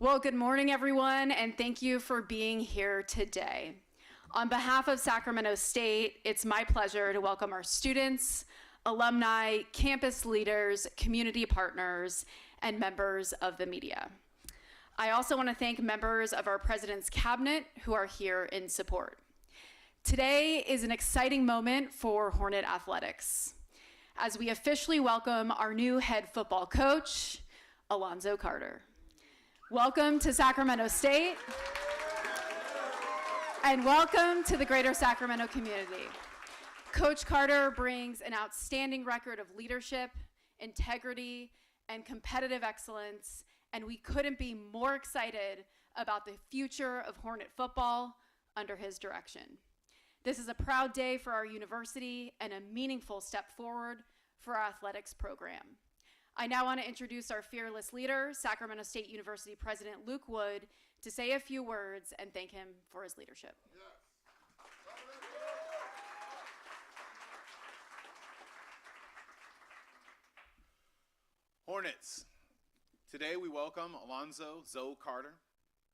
Well, good morning, everyone, and thank you for being here today. On behalf of Sacramento State, it's my pleasure to welcome our students, alumni, campus leaders, community partners, and members of the media. I also want to thank members of our President's Cabinet who are here in support. Today is an exciting moment for Hornet Athletics as we officially welcome our new head football coach, Alonzo Carter. Welcome to Sacramento State, and welcome to the greater Sacramento community. Coach Carter brings an outstanding record of leadership, integrity, and competitive excellence, and we couldn't be more excited about the future of Hornet football under his direction. This is a proud day for our university and a meaningful step forward for our athletics program. I now want to introduce our fearless leader, Sacramento State University President Luke Wood, to say a few words and thank him for his leadership. Hornets, today we welcome Alonzo "Zoe" Carter,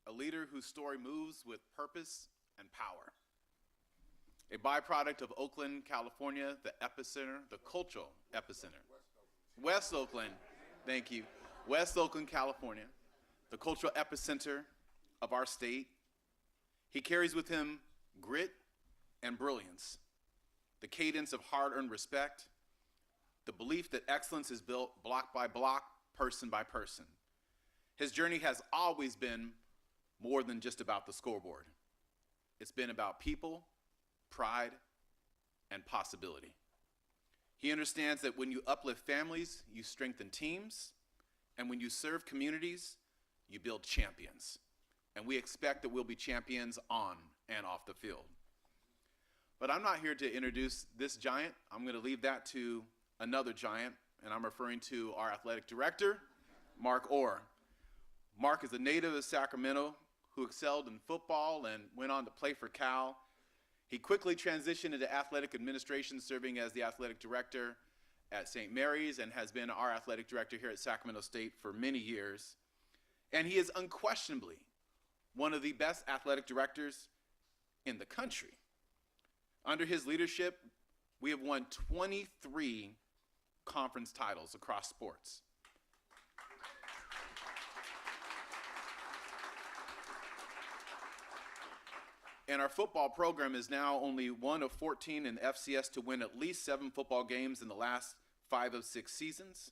a leader whose story moves with purpose and power. A byproduct of Oakland, California, the epicenter, the cultural epicenter. West Oakland, thank you. West Oakland, California, the cultural epicenter of our state. He carries with him grit and brilliance, the cadence of hard-earned respect, the belief that excellence is built block by block, person by person. His journey has always been more than just about the scoreboard. It's been about people, pride, and possibility. He understands that when you uplift families, you strengthen teams, and when you serve communities, you build champions. And we expect that we'll be champions on and off the field. But I'm not here to introduce this giant. I'm going to leave that to another giant, and I'm referring to our athletic director, Mark Orr. Mark is a native of Sacramento who excelled in football and went on to play for Cal. He quickly transitioned into athletic administration, serving as the athletic director at St. Mary's, and has been our athletic director here at Sacramento State for many years. And he is unquestionably one of the best athletic directors in the country. Under his leadership, we have won 23 conference titles across sports. And our football program is now only one of 14 in FCS to win at least 7 football games in the last 5 of 6 seasons.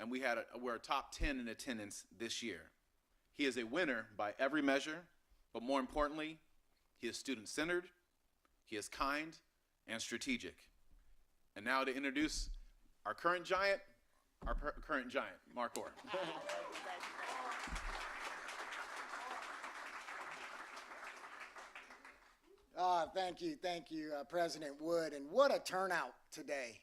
And we're a top 10 in attendance this year. He is a winner by every measure, but more importantly, he is student-centered, he is kind, and strategic. And now to introduce our current giant, Mark Orr. Thank you, President Wood, and what a turnout today.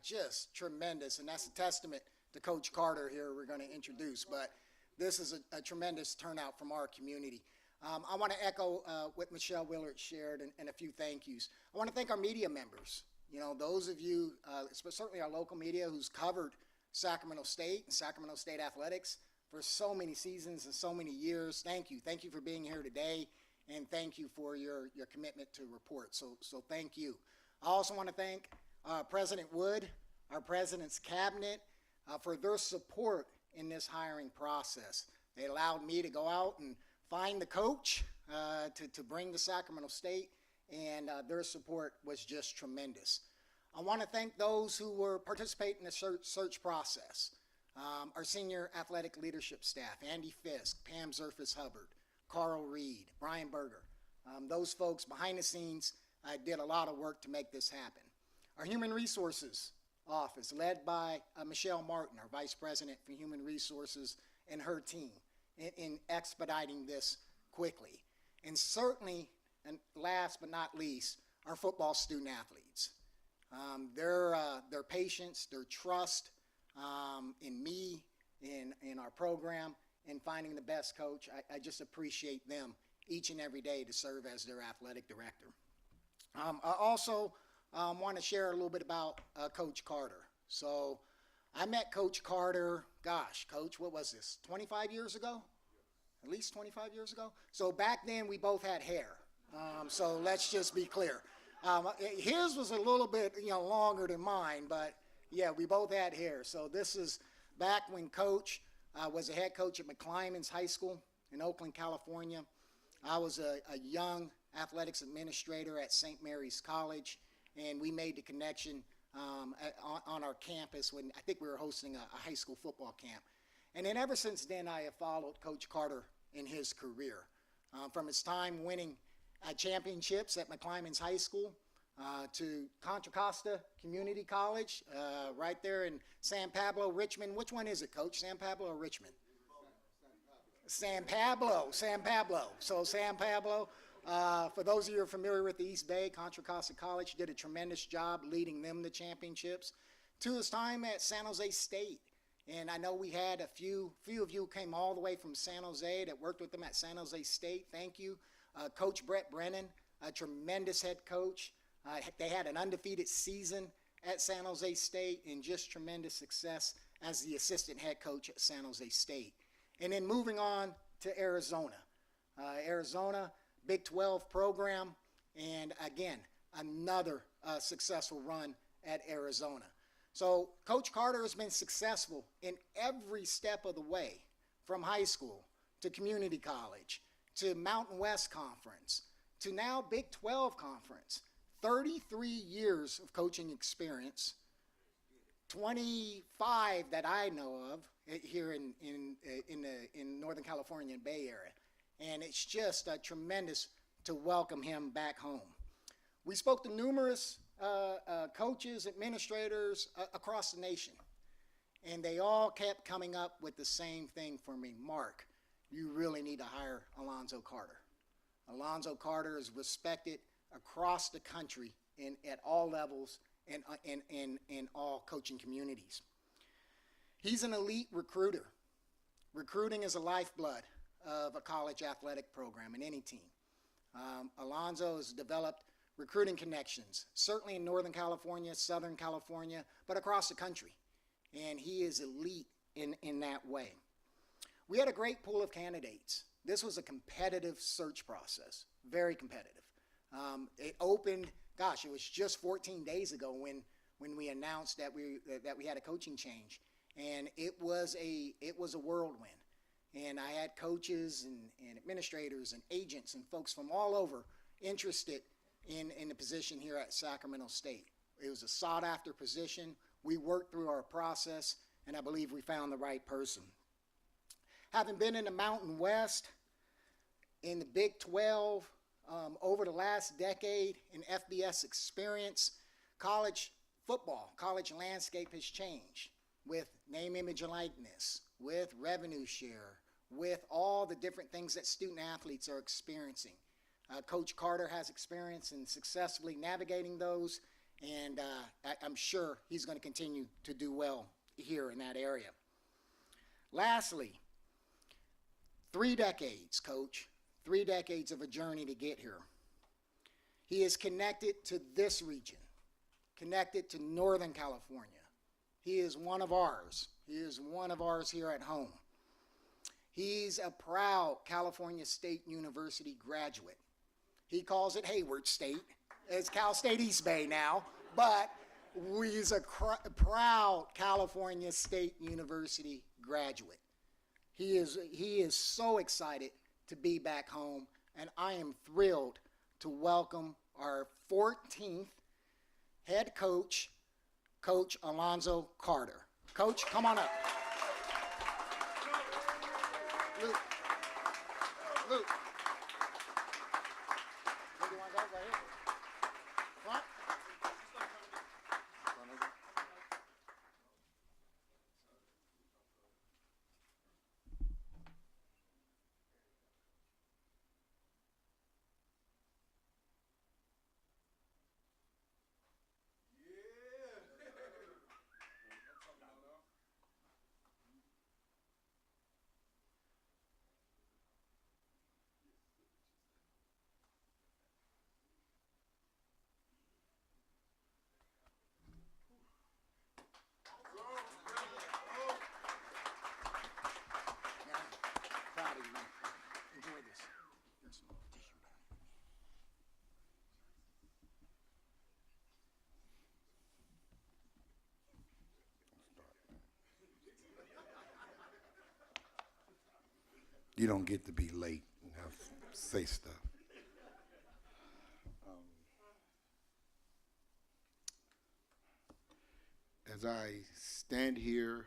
Just tremendous, and that's a testament to Coach Carter here we're going to introduce, but this is a tremendous turnout from our community. I want to echo what Michelle Willard shared and a few thank yous. I want to thank our media members. You know, those of you, certainly our local media who's covered Sacramento State and Sacramento State athletics for so many seasons and so many years. Thank you. Thank you for being here today. And thank you for your commitment to report. So thank you. I also want to thank President Wood, our President's Cabinet, for their support in this hiring process. They allowed me to go out and find the coach to bring to Sacramento State, and their support was just tremendous. I want to thank those who were participating in the search process. Our senior athletic leadership staff, Andy Fisk, Pam Zerfis-Hubbard, Carl Reed, Brian Berger. Those folks behind the scenes did a lot of work to make this happen. Our Human Resources Office, led by Michelle Martin, our Vice President for Human Resources, and her team in expediting this quickly. And certainly, and last but not least, our football student athletes. Their patience, their trust in me, in our program, and finding the best coach. I just appreciate them each and every day to serve as their athletic director. I also want to share a little bit about Coach Carter. So I met Coach Carter, gosh, Coach, what was this, 25 years ago? at least 25 years ago. So back then we both had hair. So let's just be clear. His was a little bit, longer than mine, but yeah, we both had hair. So this is back when Coach was a head coach at McClymonds High School in Oakland, California. I was a young athletics administrator at St. Mary's College, and we made the connection on our campus when I think we were hosting a high school football camp. And then ever since then, I have followed Coach Carter in his career. From his time winning championships at McClymonds High School to Contra Costa Community College, right there in San Pablo, Richmond. Which one is it, Coach? San Pablo or Richmond? San Pablo. So San Pablo, for those of you who are familiar with the East Bay, Contra Costa College did a tremendous job leading them to championships. To his time at San Jose State. And I know we had a few of you came all the way from San Jose that worked with them at San Jose State. Thank you. Coach Brett Brennan, a tremendous head coach. They had an undefeated season at San Jose State and just tremendous success as the assistant head coach at San Jose State. And then moving on to Arizona. Arizona, Big 12 program, and again, another successful run at Arizona. So Coach Carter has been successful in every step of the way, from high school to community college to Mountain West Conference to now Big 12 Conference. 33 years of coaching experience, 25 that I know of here in Northern California and Bay Area. And it's just tremendous to welcome him back home. We spoke to numerous coaches, administrators across the nation, and they all kept coming up with the same thing for me. Mark, you really need to hire Alonzo Carter. Alonzo Carter is respected across the country at all levels and in all coaching communities. He's an elite recruiter. Recruiting is a lifeblood of a college athletic program in any team. Alonzo has developed recruiting connections, certainly in Northern California, Southern California, but across the country. And he is elite in that way. We had a great pool of candidates. This was a competitive search process, very competitive. It opened, it was just 14 days ago when we announced that we had a coaching change. And it was a whirlwind. And I had coaches and administrators and agents and folks from all over interested in the position here at Sacramento State. It was a sought-after position. We worked through our process, and I believe we found the right person. Having been in the Mountain West, in the Big 12, over the last decade in FBS experience, college football, college landscape has changed with name, image, and likeness, with revenue share, with all the different things that student athletes are experiencing. Coach Carter has experience in successfully navigating those, and I'm sure he's going to continue to do well here in that area. Lastly, 3 decades, Coach, 3 decades of a journey to get here. He is connected to this region, connected to Northern California. He is one of ours. He is one of ours here at home. He's a proud California State University graduate. He calls it Hayward State. It's Cal State East Bay now, but he's a proud California State University graduate. He is so excited to be back home, and I am thrilled to welcome our 14th head coach, Coach Alonzo Carter. Coach, come on up. Luke. Where do you want to go? Right here? Front? You don't get to be late and have say stuff. As I stand here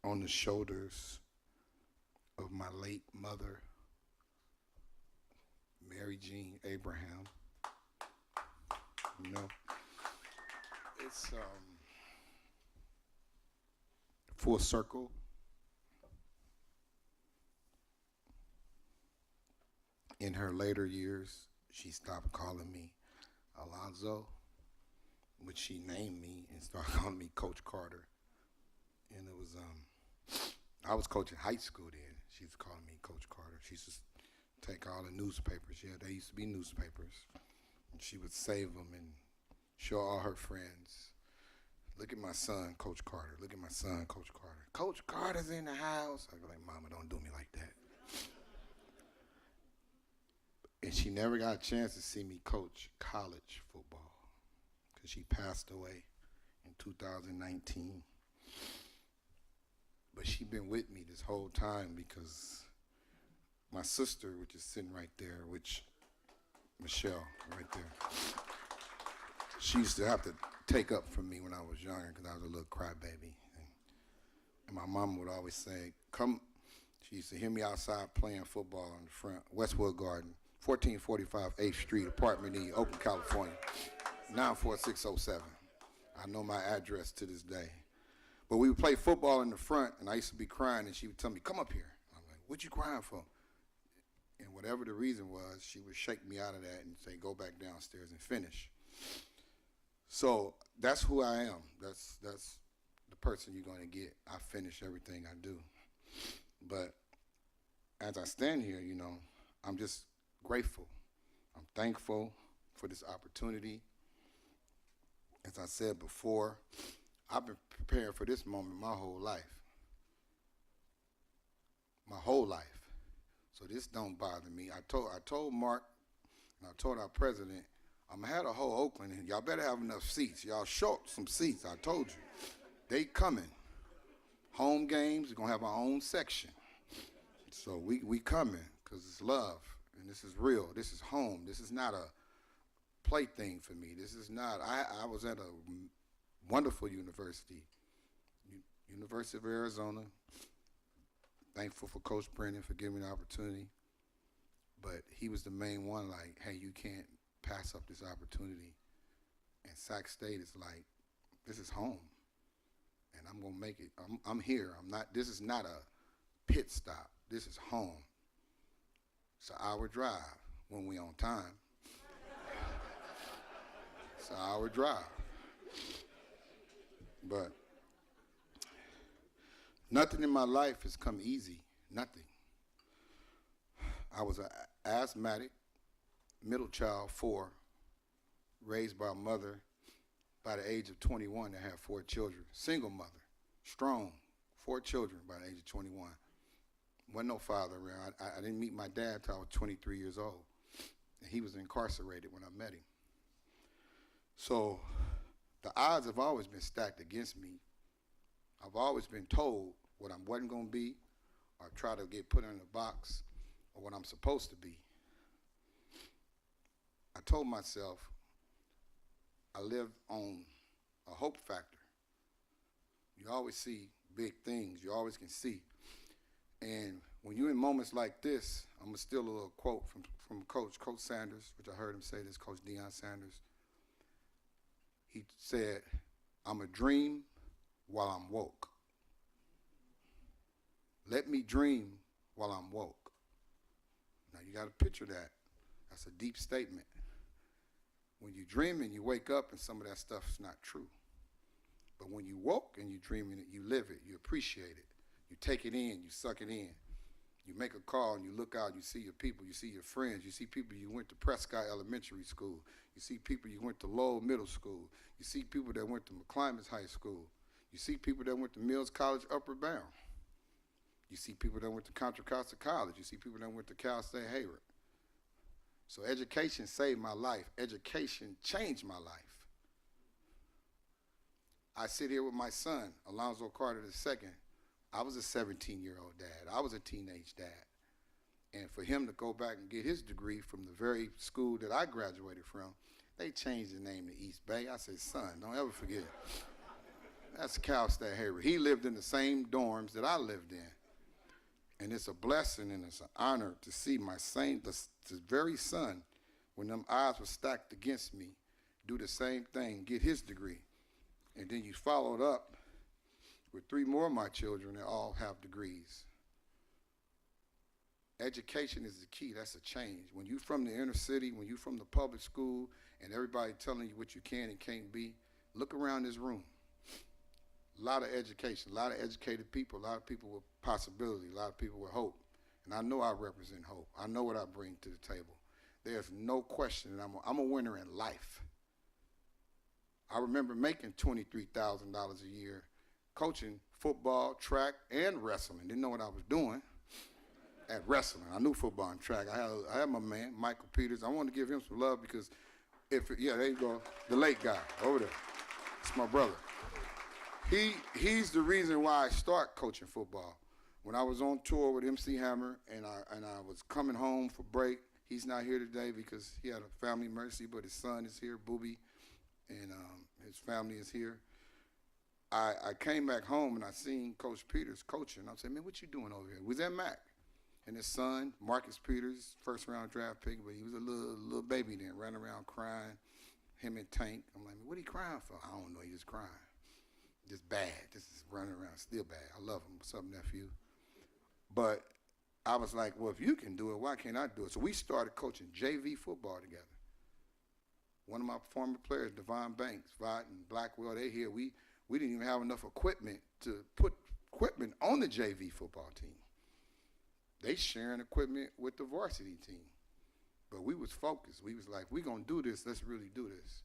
on the shoulders of my late mother, Mary Jean Abraham, you know, it's full circle. In her later years, she stopped calling me Alonzo, which she named me and started calling me Coach Carter. And it was, I was coaching high school then. She was calling me Coach Carter. She used to take all the newspapers. Yeah, there used to be newspapers. And she would save them and show all her friends. Look at my son, Coach Carter. Look at my son, Coach Carter. Coach Carter's in the house. I'd be like, Mama, don't do me like that. And she never got a chance to see me coach college football because she passed away in 2019. But she's been with me this whole time because my sister, which is sitting right there, which Michelle, right there, she used to have to take up for me when I was younger because I was a little crybaby. And my mom would always say, come, she used to hear me outside playing football in the front, Westwood Garden, 1445 8th Street, Apartment E, Oakland, California, 94607. I know my address to this day. But we would play football in the front, and I used to be crying, and she would tell me, come up here. I'm like, what you crying for? And whatever the reason was, she would shake me out of that and say, go back downstairs and finish. So that's who I am. That's the person you're going to get. I finish everything I do. But as I stand here, you know, I'm just grateful. I'm thankful for this opportunity. As I said before, I've been preparing for this moment my whole life. My whole life. So this don't bother me. I told Mark, and I told our president, I'm gonna have a whole Oakland, and y'all better have enough seats. Y'all short some seats, I told you. They coming. Home games, we're gonna have our own section. So we coming, because it's love. And this is real. This is home. This is not a plaything for me. This is not. I was at a wonderful university, University of Arizona. Thankful for Coach Brennan for giving me the opportunity. But he was the main one, like, hey, you can't pass up this opportunity. And Sac State is like, this is home. And I'm going to make it. I'm here. This is not a pit stop. This is home. It's an hour drive when we on time. It's an hour drive. But nothing in my life has come easy. Nothing. I was an asthmatic, middle child, 4, raised by a mother by the age of 21 that had 4 children. Single mother, strong, 4 children by the age of 21. Wasn't no father around. I didn't meet my dad until I was 23 years old. And he was incarcerated when I met him. So the odds have always been stacked against me. I've always been told what I wasn't going to be, or try to get put in a box, or what I'm supposed to be. I told myself I live on a hope factor. You always see big things. You always can see. And when you're in moments like this, I'm going to steal a little quote from Coach Sanders, which I heard him say this, Coach Deion Sanders. He said, I'm a dream while I'm woke. Let me dream while I'm woke. Now you got to picture that. That's a deep statement. When you dream and you wake up and some of that stuff is not true. But when you woke and you dreaming it, you live it, you appreciate it. You take it in, you suck it in. You make a call and you look out, you see your people, you see your friends, you see people you went to Prescott Elementary School, you see people you went to Lowell Middle School, you see people that went to McClymonds High School, you see people that went to Mills College Upper Bound, you see people that went to Contra Costa College, you see people that went to Cal State Hayward. So education saved my life. Education changed my life. I sit here with my son, Alonzo Carter II, I was a 17-year-old dad. I was a teenage dad. And for him to go back and get his degree from the very school that I graduated from, they changed the name to East Bay. I said, son, don't ever forget. That's Cal State Hayward. He lived in the same dorms that I lived in. And it's a blessing and it's an honor to see my the very son, when them odds were stacked against me, do the same thing, get his degree. And then you followed up with 3 more of my children that all have degrees. Education is the key. That's a change. When you're from the inner city, when you're from the public school, and everybody telling you what you can and can't be, look around this room. A lot of education, a lot of educated people, a lot of people with possibility, a lot of people with hope. And I know I represent hope. I know what I bring to the table. There's no question that I'm a winner in life. I remember making $23,000 a year, coaching football, track, and wrestling. Didn't know what I was doing at wrestling. I knew football and track. I had my man, Michael Peters. I wanted to give him some love because yeah, there you go, the late guy over there. It's my brother. He's the reason why I start coaching football. When I was on tour with MC Hammer and I was coming home for break, he's not here today because he had a family emergency, but his son is here, Booby, and his family is here. I came back home and I seen Coach Peters coaching. I said, man, what you doing over here? We was at Mac. And his son, Marcus Peters, first-round draft pick, but he was a little baby then, running around crying, him and Tank. I'm like, what he crying for? I don't know, he just crying. Just bad, just running around, still bad. I love him. What's up, nephew? But I was like, well, if you can do it, why can't I do it? So we started coaching JV football together. One of my former players, Devon Banks, Vaught and Blackwell, they here. We didn't even have enough equipment to put equipment on the JV football team. They sharing equipment with the varsity team. But we was focused. We was like, we're going to do this. Let's really do this.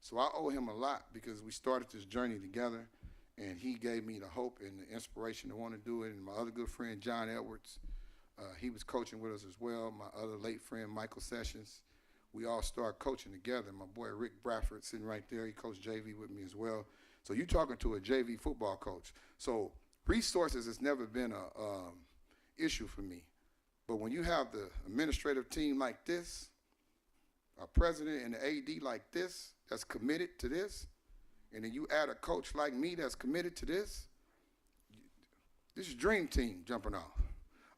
So I owe him a lot because we started this journey together, and he gave me the hope and the inspiration to want to do it. And my other good friend, John Edwards, he was coaching with us as well. My other late friend, Michael Sessions. We all started coaching together. My boy, Rick Bradford, sitting right there. He coached JV with me as well. So you're talking to a JV football coach. So resources has never been a issue for me. But when you have the administrative team like this, a president and the AD like this, that's committed to this, and then you add a coach like me that's committed to this is dream team jumping off.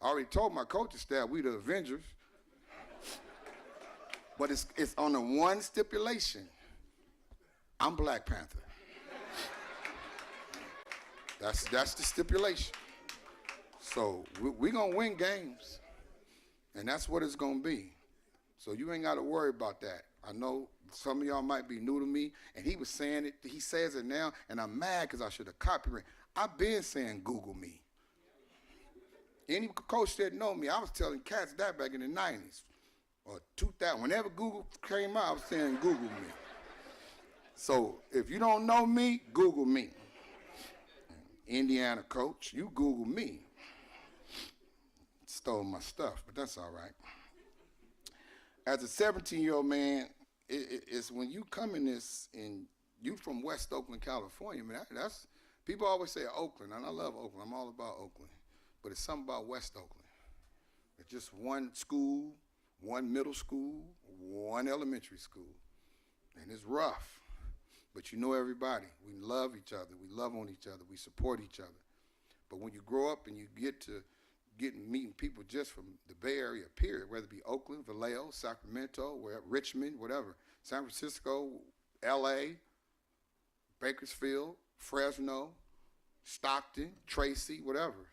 I already told my coaching staff we the Avengers, but it's on the one stipulation. I'm Black Panther. That's the stipulation. So we're going to win games, and that's what it's going to be. So you ain't got to worry about that. I know some of y'all might be new to me, and he was saying it. He says it now, and I'm mad because I should have copyrighted. I've been saying Google me. Any coach that know me, I was telling cats that back in the 90s or 2000. Whenever Google came out, I was saying Google me. So if you don't know me, Google me. Indiana coach, you Google me. Stole my stuff, but that's all right. As a 17-year-old man, it's when you come in this, and you from West Oakland, California, man, that's, people always say Oakland, and I love Oakland. I'm all about Oakland. But it's something about West Oakland. It's just one school, one middle school, one elementary school. And it's rough, but you know everybody. We love each other. We love on each other. We support each other. But when you grow up and you get to meeting people just from the Bay Area, period, whether it be Oakland, Vallejo, Sacramento, Richmond, whatever, San Francisco, LA, Bakersfield, Fresno, Stockton, Tracy, whatever.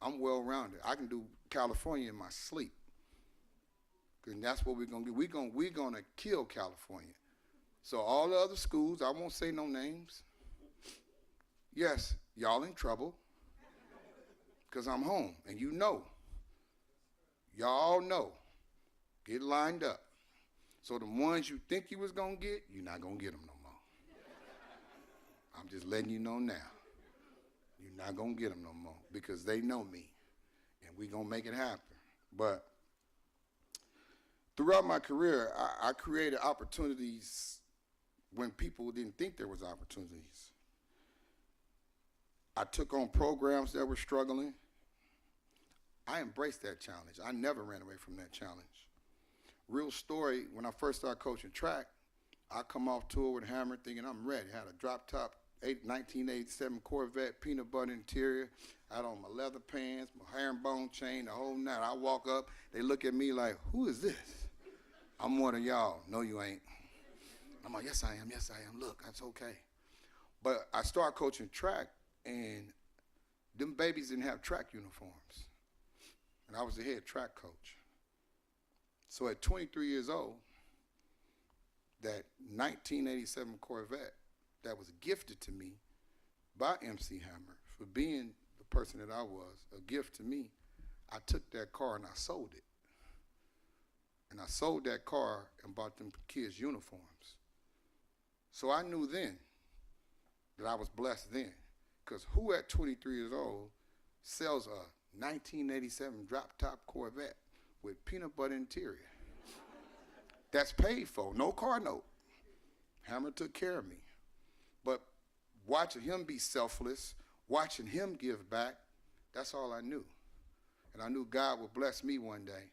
I'm well-rounded. I can do California in my sleep. And that's what we're going to do. We're going to kill California. So all the other schools, I won't say no names. Yes, y'all in trouble because I'm home, and you know. Y'all know. Get lined up. So the ones you think you was going to get, you're not going to get them no more. I'm just letting you know now. You're not going to get them no more because they know me, and we're going to make it happen. But throughout my career, I created opportunities when people didn't think there was opportunities. I took on programs that were struggling. I embraced that challenge. I never ran away from that challenge. Real story, when I first started coaching track, I come off tour with Hammer thinking I'm ready. Had a drop top 1987 Corvette, peanut butter interior. I had on my leather pants, my herringbone chain, the whole night. I walk up, they look at me like, who is this? I'm one of y'all. No, you ain't. I'm like, yes, I am. Yes, I am. Look, that's okay. But I started coaching track, and them babies didn't have track uniforms. And I was the head track coach. So at 23 years old, that 1987 Corvette that was gifted to me by MC Hammer for being the person that I was, a gift to me, I took that car and I sold it. And I sold that car and bought them kids uniforms. So I knew then that I was blessed then. Because who at 23 years old sells a 1987 drop-top Corvette with peanut butter interior? That's paid for, no car note. Hammer took care of me. But watching him be selfless, watching him give back, that's all I knew. And I knew God would bless me one day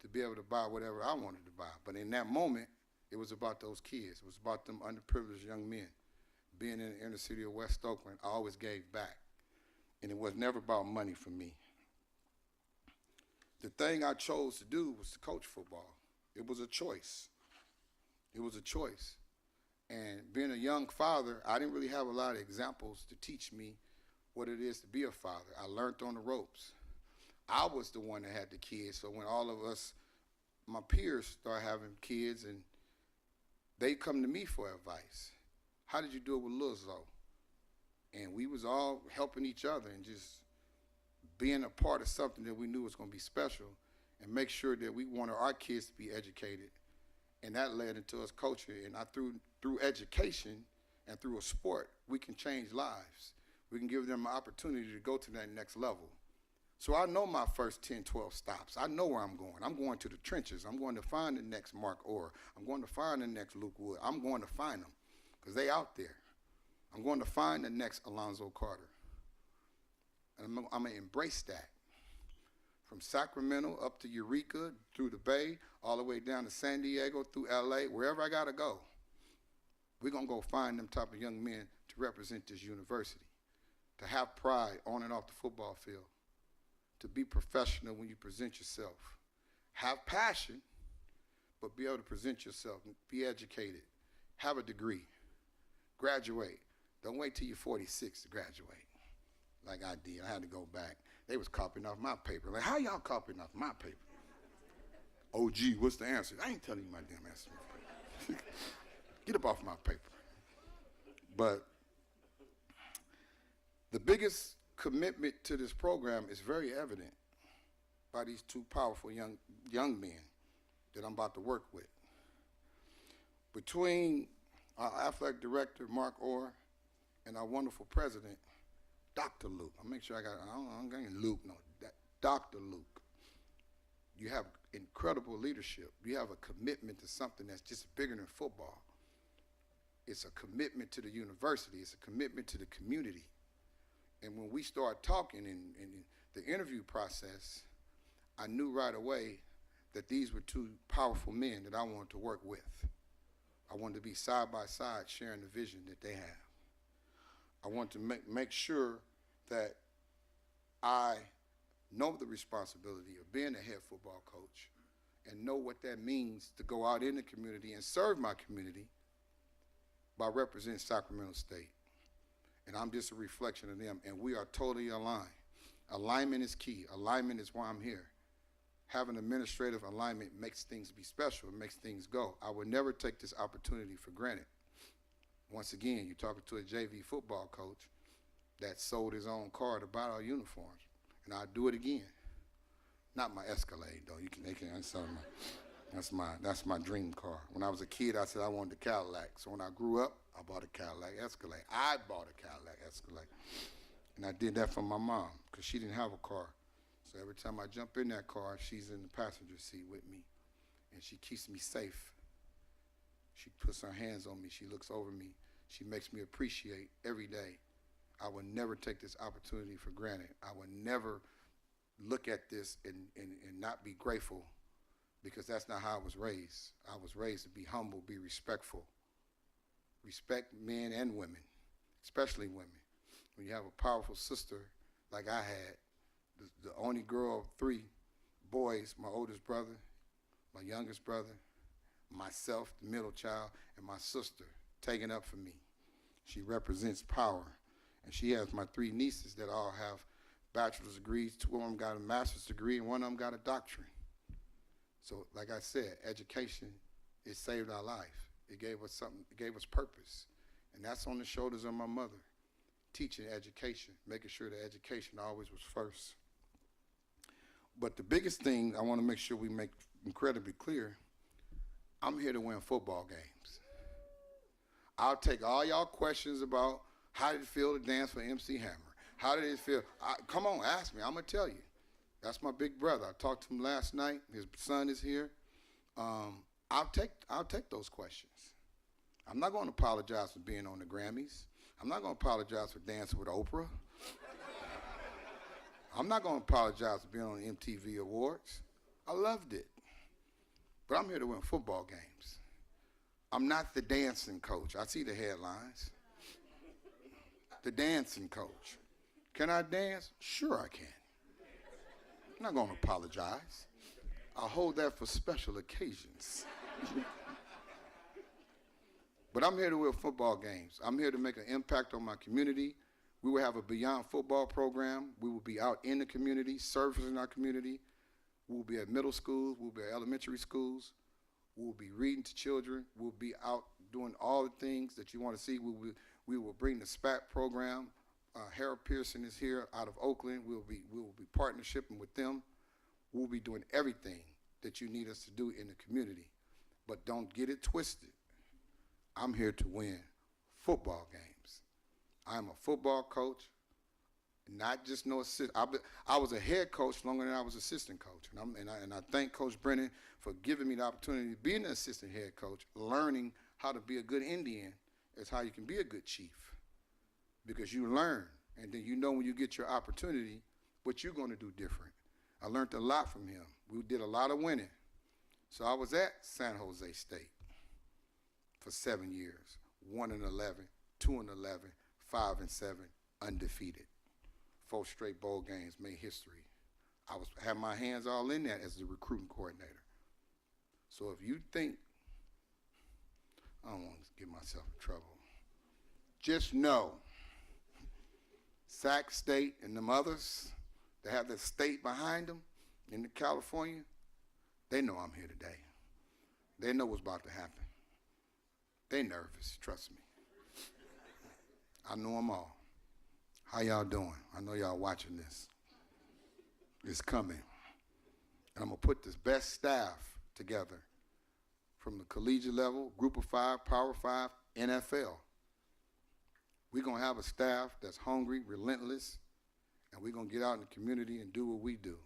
to be able to buy whatever I wanted to buy. But in that moment, it was about those kids. It was about them underprivileged young men. Being in the inner city of West Oakland, I always gave back. And it was never about money for me. The thing I chose to do was to coach football. It was a choice. It was a choice. And being a young father, I didn't really have a lot of examples to teach me what it is to be a father. I learned on the ropes. I was the one that had the kids, so when all of us, my peers, started having kids, and they come to me for advice. How did you do it with Lil Zoe? And we was all helping each other and just being a part of something that we knew was going to be special and make sure that we wanted our kids to be educated. And that led into us coaching. And through education and through a sport, we can change lives. We can give them an opportunity to go to that next level. So I know my first 10, 12 stops. I know where I'm going. I'm going to the trenches. I'm going to find the next Mark Orr. I'm going to find the next Luke Wood. I'm going to find them because they out there. I'm going to find the next Alonzo Carter. And I'm going to embrace that. From Sacramento up to Eureka, through the Bay, all the way down to San Diego, through LA, wherever I got to go. We're going to go find them type of young men to represent this university, to have pride on and off the football field, to be professional when you present yourself. Have passion, but be able to present yourself, be educated, have a degree, graduate. Don't wait till you're 46 to graduate like I did. I had to go back. They was copying off my paper. Like, how y'all copying off my paper? OG, what's the answer? I ain't telling you my damn answer. Get up off my paper. But the biggest commitment to this program is very evident by these two powerful young men that I'm about to work with. Between our athletic director, Mark Orr, and our wonderful president, Dr. Luke. I'll make sure I'm getting Luke, no, Dr. Luke. You have incredible leadership. You have a commitment to something that's just bigger than football. It's a commitment to the university. It's a commitment to the community. And when we started talking in the interview process, I knew right away that these were two powerful men that I wanted to work with. I wanted to be side by side sharing the vision that they have. I want to make sure that I know the responsibility of being a head football coach and know what that means to go out in the community and serve my community by representing Sacramento State. And I'm just a reflection of them, and we are totally aligned. Alignment is key. Alignment is why I'm here. Having administrative alignment makes things be special. It makes things go. I would never take this opportunity for granted. Once again, you're talking to a JV football coach that sold his own car to buy our uniforms, and I'll do it again. Not my Escalade, though. That's my dream car. When I was a kid, I said I wanted a Cadillac. So when I grew up, I bought a Cadillac Escalade. I bought a Cadillac Escalade, and I did that for my mom because she didn't have a car. So every time I jump in that car, she's in the passenger seat with me, and she keeps me safe. She puts her hands on me. She looks over me. She makes me appreciate every day I will never take this opportunity for granted. I will never look at this and not be grateful, because that's not how I was raised. I was raised to be humble, be respectful. Respect men and women, especially women. When you have a powerful sister like I had, the only girl of 3 boys, my oldest brother, my youngest brother, myself, the middle child, and my sister, taking up for me. She represents power. And she has my 3 nieces that all have bachelor's degrees. 2 of them got a master's degree, and 1 of them got a doctorate. So, like I said, education, it saved our life. It gave us something, it gave us purpose. And that's on the shoulders of my mother, teaching education, making sure that education always was first. But the biggest thing I want to make sure we make incredibly clear, I'm here to win football games. I'll take all y'all questions about how did it feel to dance for MC Hammer? How did it feel? Come on, ask me. I'm going to tell you. That's my big brother. I talked to him last night. His son is here. I'll take those questions. I'm not going to apologize for being on the Grammys. I'm not going to apologize for dancing with Oprah. I'm not going to apologize for being on the MTV Awards. I loved it. But I'm here to win football games. I'm not the dancing coach. I see the headlines. The dancing coach. Can I dance? Sure I can. I'm not going to apologize. I'll hold that for special occasions. But I'm here to win football games. I'm here to make an impact on my community. We will have a Beyond Football program. We will be out in the community, servicing our community. We will be at middle schools. We will be at elementary schools. We will be reading to children. We'll be out doing all the things that you want to see. We will bring the SPAC program. Harold Pearson is here out of Oakland. We will be partnershiping with them. We'll be doing everything that you need us to do in the community. But don't get it twisted. I'm here to win football games. I'm a football coach, not just no assistant. I was a head coach longer than I was assistant coach. And I thank Coach Brennan for giving me the opportunity to be an assistant head coach. Learning how to be a good Indian is how you can be a good chief. Because you learn, and then you know when you get your opportunity what you're going to do different. I learned a lot from him. We did a lot of winning. So I was at San Jose State for 7 years, 1-11, 2-11, 5-7, undefeated. 4 straight bowl games, made history. I had my hands all in that as the recruiting coordinator. So if you think, I don't want to get myself in trouble, just know Sac State and them others that have the state behind them in California, they know I'm here today. They know what's about to happen. They nervous, trust me. I know them all. How y'all doing? I know y'all watching this. It's coming. And I'm going to put this best staff together from the collegiate level, Group of 5, Power 5, NFL. We're going to have a staff that's hungry, relentless, and we're going to get out in the community and do what we do.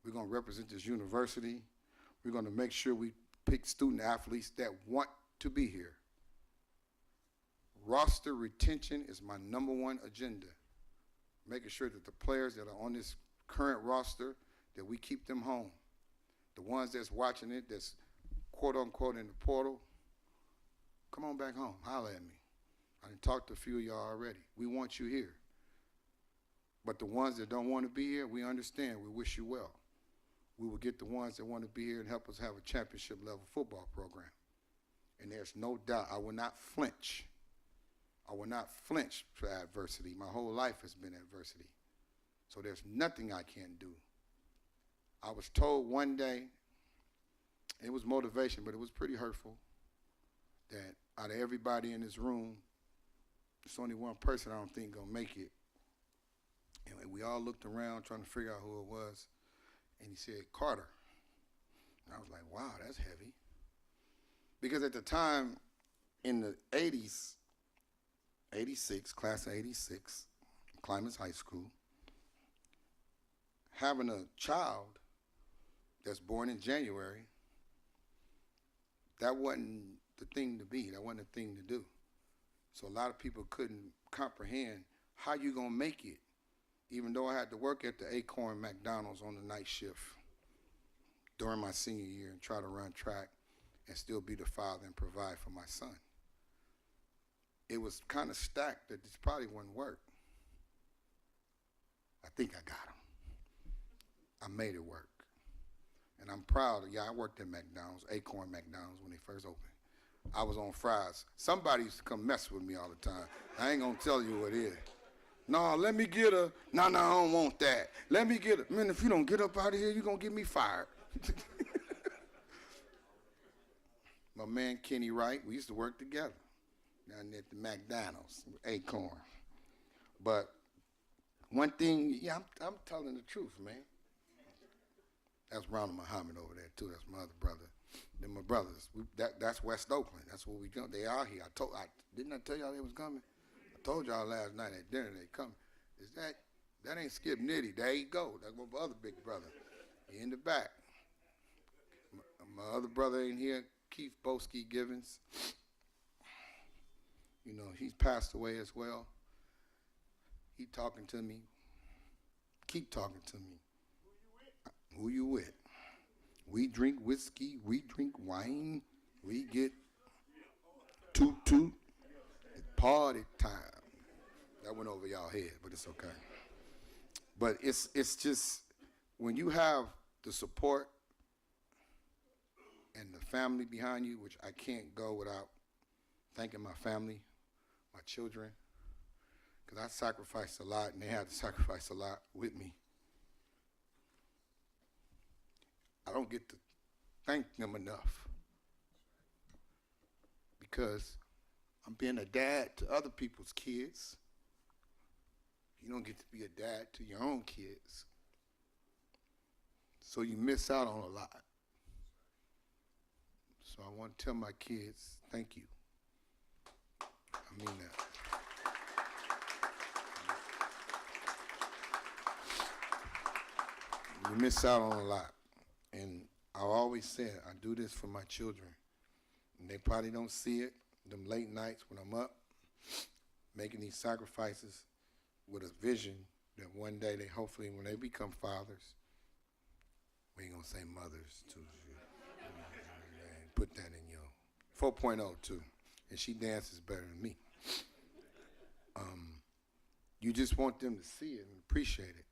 We're going to represent this university. We're going to make sure we pick student athletes that want to be here. Roster retention is my #1 agenda. Making sure that the players that are on this current roster, that we keep them home. The ones that's watching it, that's quote unquote in the portal, come on back home, holler at me. I done talked to a few of y'all already. We want you here. But the ones that don't want to be here, we understand. We wish you well. We will get the ones that want to be here and help us have a championship level football program. And there's no doubt I will not flinch. I will not flinch for adversity. My whole life has been adversity. So there's nothing I can't do. I was told one day, it was motivation, but it was pretty hurtful, that out of everybody in this room, there's only one person I don't think gonna make it. And we all looked around trying to figure out who it was, and he said, Carter. And I was like, wow, that's heavy. Because at the time, in the 80s, 86, class of 86, Clemens High School, having a child that's born in January, that wasn't the thing to be. That wasn't the thing to do. So a lot of people couldn't comprehend how you gonna make it? Even though I had to work at the Acorn McDonald's on the night shift during my senior year and try to run track and still be the father and provide for my son. It was kind of stacked that this probably wouldn't work. I think I got him. I made it work. And I'm proud of, I worked at McDonald's, Acorn McDonald's when they first opened. I was on fries. Somebody used to come mess with me all the time. I ain't gonna tell you what it is. No, let me get a, no, I don't want that. Let me get a, man, if you don't get up out of here, you're gonna get me fired. My man Kenny Wright, we used to work together down at the McDonald's, Acorn. But one thing, I'm telling the truth, man. That's Ronald Muhammad over there too. That's my other brother. They're my brothers. That's West Oakland. That's what we do. They are here. Didn't I tell y'all they was coming? I told y'all last night at dinner they coming. Is that ain't Skip Nitty? There you go. That's my other big brother. He in the back. My other brother in here, Keith Boski Givens. You know, he's passed away as well. He talking to me. Keep talking to me. Who you with? We drink whiskey, we drink wine, we get toot-toot. It's party time. That went over y'all head, but it's okay. But it's just, when you have the support and the family behind you, which I can't go without thanking my family, my children, because I sacrificed a lot and they had to sacrifice a lot with me. I don't get to thank them enough because I'm being a dad to other people's kids. You don't get to be a dad to your own kids. So you miss out on a lot. So I want to tell my kids, thank you. I mean that. You miss out on a lot. And I always said, I do this for my children. And they probably don't see it, them late nights when I'm up, making these sacrifices with a vision that one day they hopefully, when they become fathers, we ain't gonna say mothers too. Put that in your 4.0 too. And she dances better than me. You just want them to see it and appreciate it.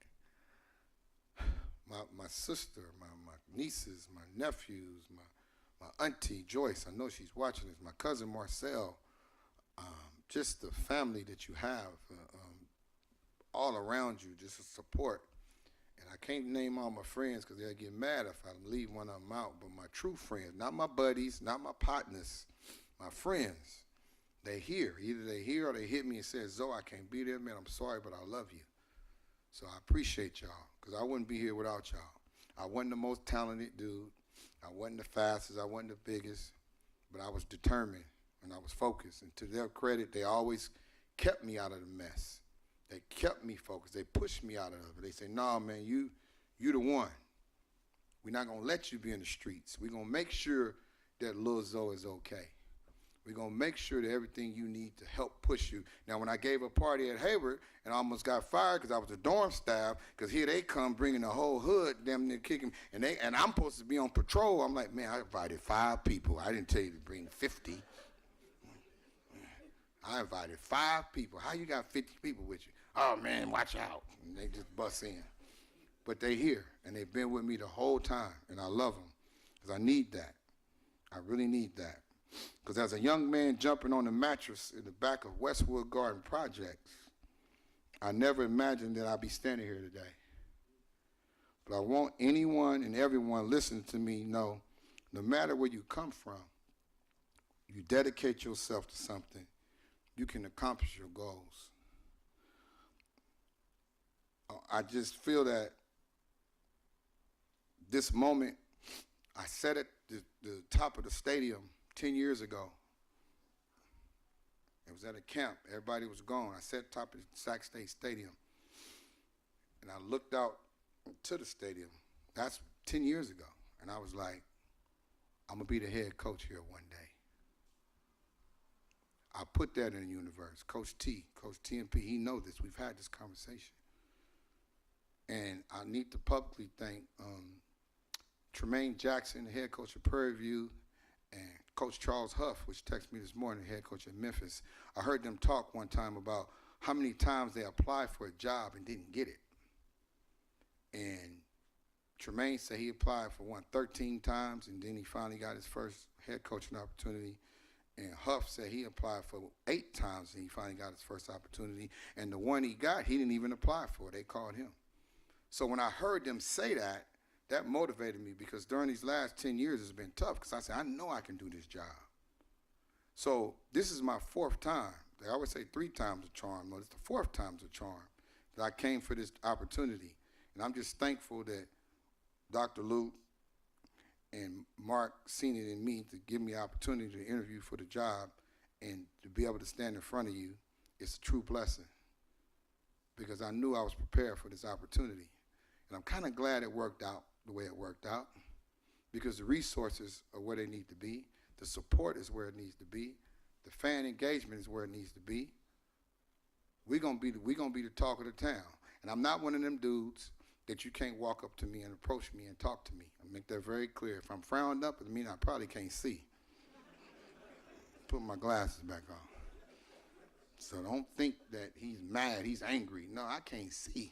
My sister, my nieces, my nephews, my auntie Joyce, I know she's watching this, my cousin Marcel, just the family that you have all around you, just the support. And I can't name all my friends because they'll get mad if I leave one of them out, but my true friends, not my buddies, not my partners, my friends, they hear. Either they hear or they hit me and say, Zoe, I can't be there, man, I'm sorry, but I love you. So I appreciate y'all, because I wouldn't be here without y'all. I wasn't the most talented dude. I wasn't the fastest. I wasn't the biggest. But I was determined, and I was focused. And to their credit, they always kept me out of the mess. They kept me focused. They pushed me out of it. They say, nah, man, you the one. We're not going to let you be in the streets. We're going to make sure that Lil Zoe is okay. We're going to make sure that everything you need to help push you. Now, when I gave a party at Hayward and I almost got fired because I was the dorm staff, because here they come bringing the whole hood, damn near kicking me, and I'm supposed to be on patrol. I'm like, man, I invited 5 people. I didn't tell you to bring 50. I invited 5 people. How you got 50 people with you? Oh, man, watch out. And they just bust in. But they here, and they've been with me the whole time, and I love them because I need that. I really need that. Because as a young man jumping on the mattress in the back of Westwood Garden Projects, I never imagined that I'd be standing here today. But I want anyone and everyone listening to me know, no matter where you come from, you dedicate yourself to something, you can accomplish your goals. I just feel that this moment, I sat at the top of the stadium 10 years ago. It was at a camp. Everybody was gone. I sat top of the Sac State Stadium. And I looked out to the stadium. That's 10 years ago. And I was like, I'm going to be the head coach here one day. I put that in the universe. Coach TMP, he knows this. We've had this conversation. And I need to publicly thank Tremaine Jackson, the head coach of Prairie View, and Coach Charles Huff, which texted me this morning, the head coach at Memphis. I heard them talk one time about how many times they applied for a job and didn't get it. And Tremaine said he applied for 13 times, and then he finally got his first head coaching opportunity. And Huff said he applied for 8 times, and he finally got his first opportunity. And the one he got, he didn't even apply for. They called him. So when I heard them say that, that motivated me, because during these last 10 years it's been tough, because I said, I know I can do this job. So this is my 4th time. They always say 3 times a charm. Well, it's the 4th time's a charm that I came for this opportunity. And I'm just thankful that Dr. Luke and Mark seen it in me to give me the opportunity to interview for the job, and to be able to stand in front of you. It's a true blessing, because I knew I was prepared for this opportunity. And I'm kind of glad it worked out the way it worked out, because the resources are where they need to be. The support is where it needs to be. The fan engagement is where it needs to be. We're gonna be the talk of the town. And I'm not one of them dudes that you can't walk up to me and approach me and talk to me. I make that very clear. If I'm frowned up, it means I probably can't see. Put my glasses back on. So don't think that he's mad, he's angry. No, I can't see.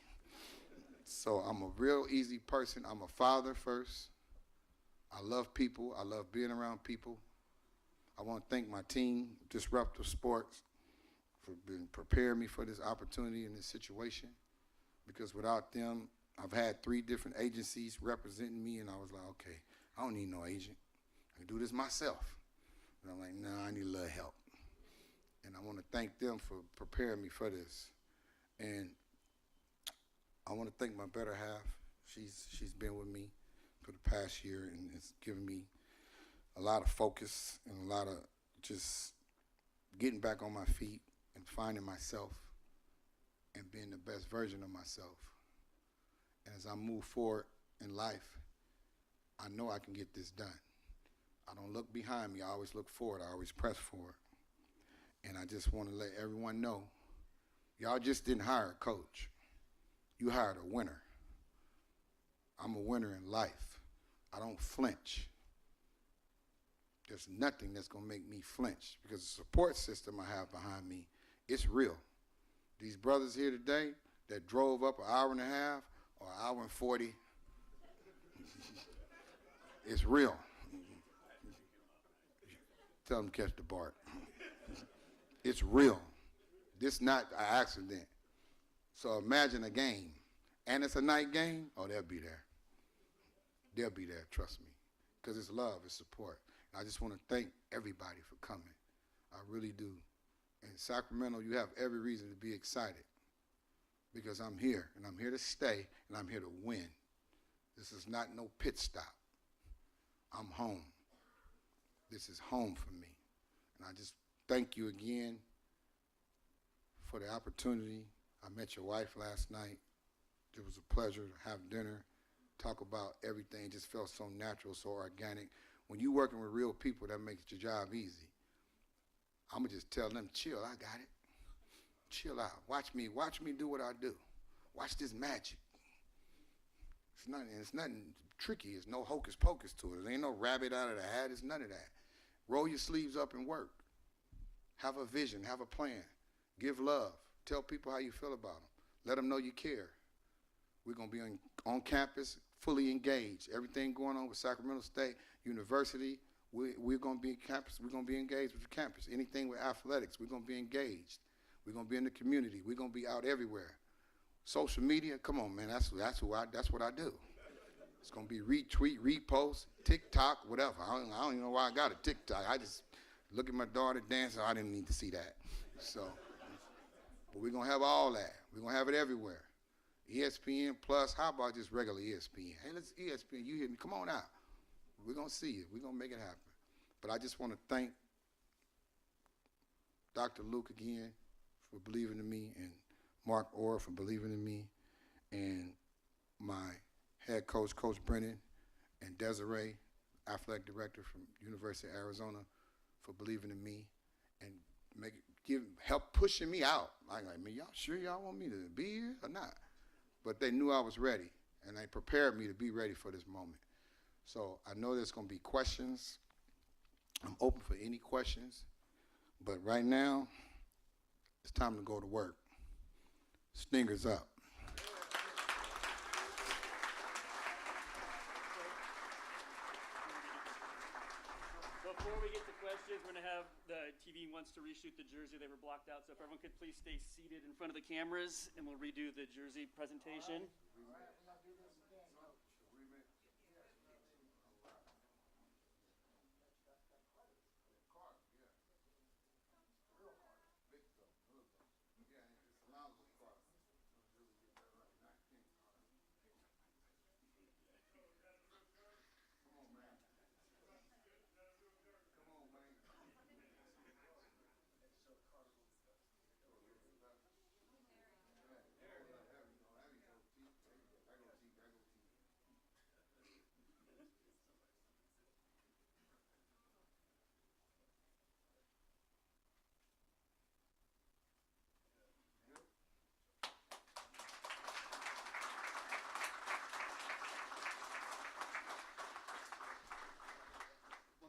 So I'm a real easy person. I'm a father first. I love people. I love being around people. I want to thank my team, Disruptive Sports, for preparing me for this opportunity and this situation, because without them, I've had 3 different agencies representing me, and I was like, okay, I don't need no agent. I can do this myself. And I'm like, no, I need a little help. And I want to thank them for preparing me for this. And I want to thank my better half. She's been with me for the past year, and it's given me a lot of focus and a lot of just getting back on my feet and finding myself and being the best version of myself. And as I move forward in life, I know I can get this done. I don't look behind me. I always look forward. I always press forward. And I just want to let everyone know, y'all just didn't hire a coach. You hired a winner. I'm a winner in life. I don't flinch. There's nothing that's going to make me flinch, because the support system I have behind me, it's real. These brothers here today that drove up an hour and a half or an hour and 40, it's real. Tell them to catch the BART. It's real. This not an accident. So imagine a game, and it's a night game. Oh, they'll be there. They'll be there, trust me, because it's love, it's support. And I just want to thank everybody for coming. I really do. In Sacramento, you have every reason to be excited, because I'm here, and I'm here to stay, and I'm here to win. This is not no pit stop. I'm home. This is home for me. And I just thank you again for the opportunity. I met your wife last night. It was a pleasure to have dinner, talk about everything. It just felt so natural, so organic. When you're working with real people, that makes your job easy. I'm going to just tell them, chill, I got it. Chill out. Watch me do what I do. Watch this magic. It's nothing tricky. It's no hocus pocus to it. There ain't no rabbit out of the hat. It's none of that. Roll your sleeves up and work. Have a vision. Have a plan. Give love. Tell people how you feel about them. Let them know you care. We're going to be on campus, fully engaged. Everything going on with Sacramento State University, we're going to be campus. We're going to be engaged with the campus. Anything with athletics, we're going to be engaged. We're going to be in the community. We're going to be out everywhere. Social media, come on, man. That's what I do. It's going to be retweet, repost, TikTok, whatever. I don't even know why I got a TikTok. I just look at my daughter dancing. I didn't need to see that. So, but we're going to have all that. We're going to have it everywhere. ESPN Plus, how about just regular ESPN? Hey, let's ESPN, you hear me? Come on out. We're going to see it. We're going to make it happen. But I just want to thank Dr. Luke again for believing in me, and Mark Orr for believing in me, and my head coach, Coach Brennan, and Desiree, athletic director from University of Arizona, for believing in me, and help pushing me out. I'm like, man, y'all sure y'all want me to be here or not? But they knew I was ready, and they prepared me to be ready for this moment. So I know there's going to be questions. I'm open for any questions. But right now, it's time to go to work. Stingers up. Before we get to questions, we're going to have the TV wants to reshoot the jersey. They were blocked out, so if everyone could please stay seated in front of the cameras, and we'll redo the jersey presentation.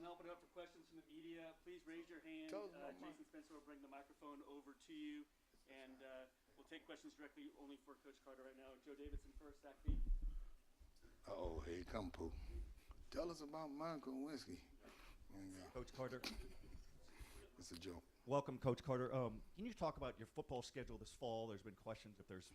Open it up for questions from the media. Please raise your hand. Jason Spencer will bring the microphone over to you, and we'll take questions directly only for Coach Carter right now. Joe Davidson first, Sac State. Oh, here you come, Pooh. Tell us about Monaco whiskey. Coach Carter. It's a joke. Welcome, Coach Carter. Can you talk about your football schedule this fall? There's been questions if there's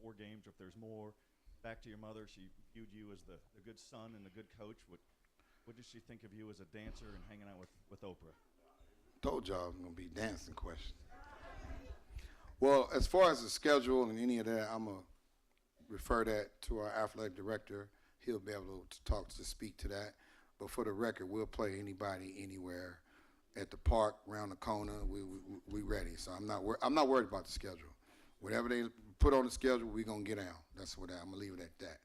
4 games or if there's more. Back to your mother, she viewed you as the good son and the good coach. What did she think of you as a dancer and hanging out with Oprah? Told y'all I'm going to be dancing questions. Well, as far as the schedule and any of that, I'm going to refer that to our athletic director. He'll be able to speak to that. But for the record, we'll play anybody, anywhere, at the park, around the corner. We ready. So I'm not worried about the schedule. Whatever they put on the schedule, we're going to get out. That's what I'm going to leave it at that.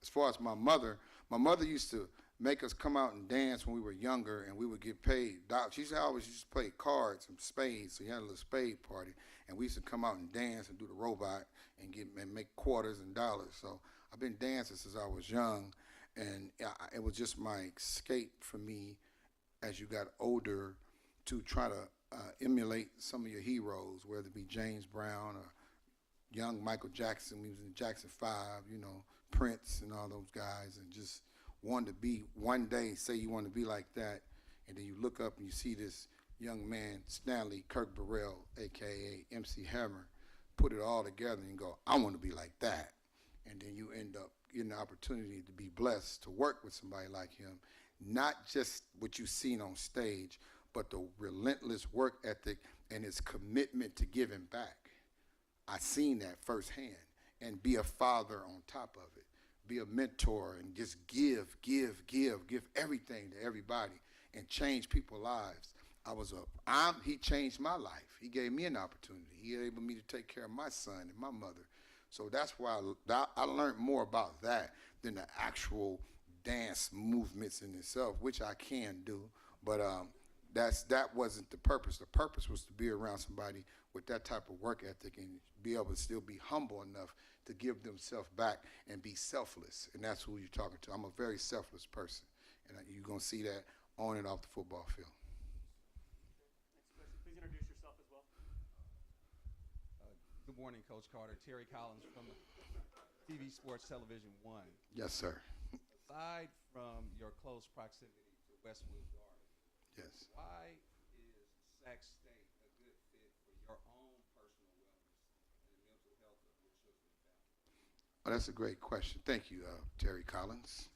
As far as my mother used to make us come out and dance when we were younger, and we would get paid. She always used to play cards and spades, so you had a little spade party, and we used to come out and dance and do the robot and make quarters and dollars. So I've been dancing since I was young, and it was just my escape for me as you got older to try to emulate some of your heroes, whether it be James Brown or young Michael Jackson. We was in Jackson 5, Prince and all those guys, and just wanted to be, one day, say you want to be like that, and then you look up and you see this young man, Stanley Kirk Burrell, a.k.a. MC Hammer, put it all together and go, I want to be like that. And then you end up getting the opportunity to be blessed to work with somebody like him, not just what you've seen on stage, but the relentless work ethic and his commitment to giving back. I seen that firsthand, and be a father on top of it. Be a mentor and just give everything to everybody and change people's lives. He changed my life. He gave me an opportunity. He enabled me to take care of my son and my mother. So that's why I learned more about that than the actual dance movements in itself, which I can do, but that wasn't the purpose. The purpose was to be around somebody with that type of work ethic and be able to still be humble enough to give themselves back and be selfless. And that's who you're talking to. I'm a very selfless person, and you're going to see that on and off the football field. Next question. Please introduce yourself as well. Good morning, Coach Carter. Terry Collins from TV Sports Television 1. Yes, sir. Aside from your close proximity to Westwood Garden, Yes. why is Sac State a good fit for your own personal wellness and the mental health of your children and family? Oh, that's a great question. Thank you, Terry Collins.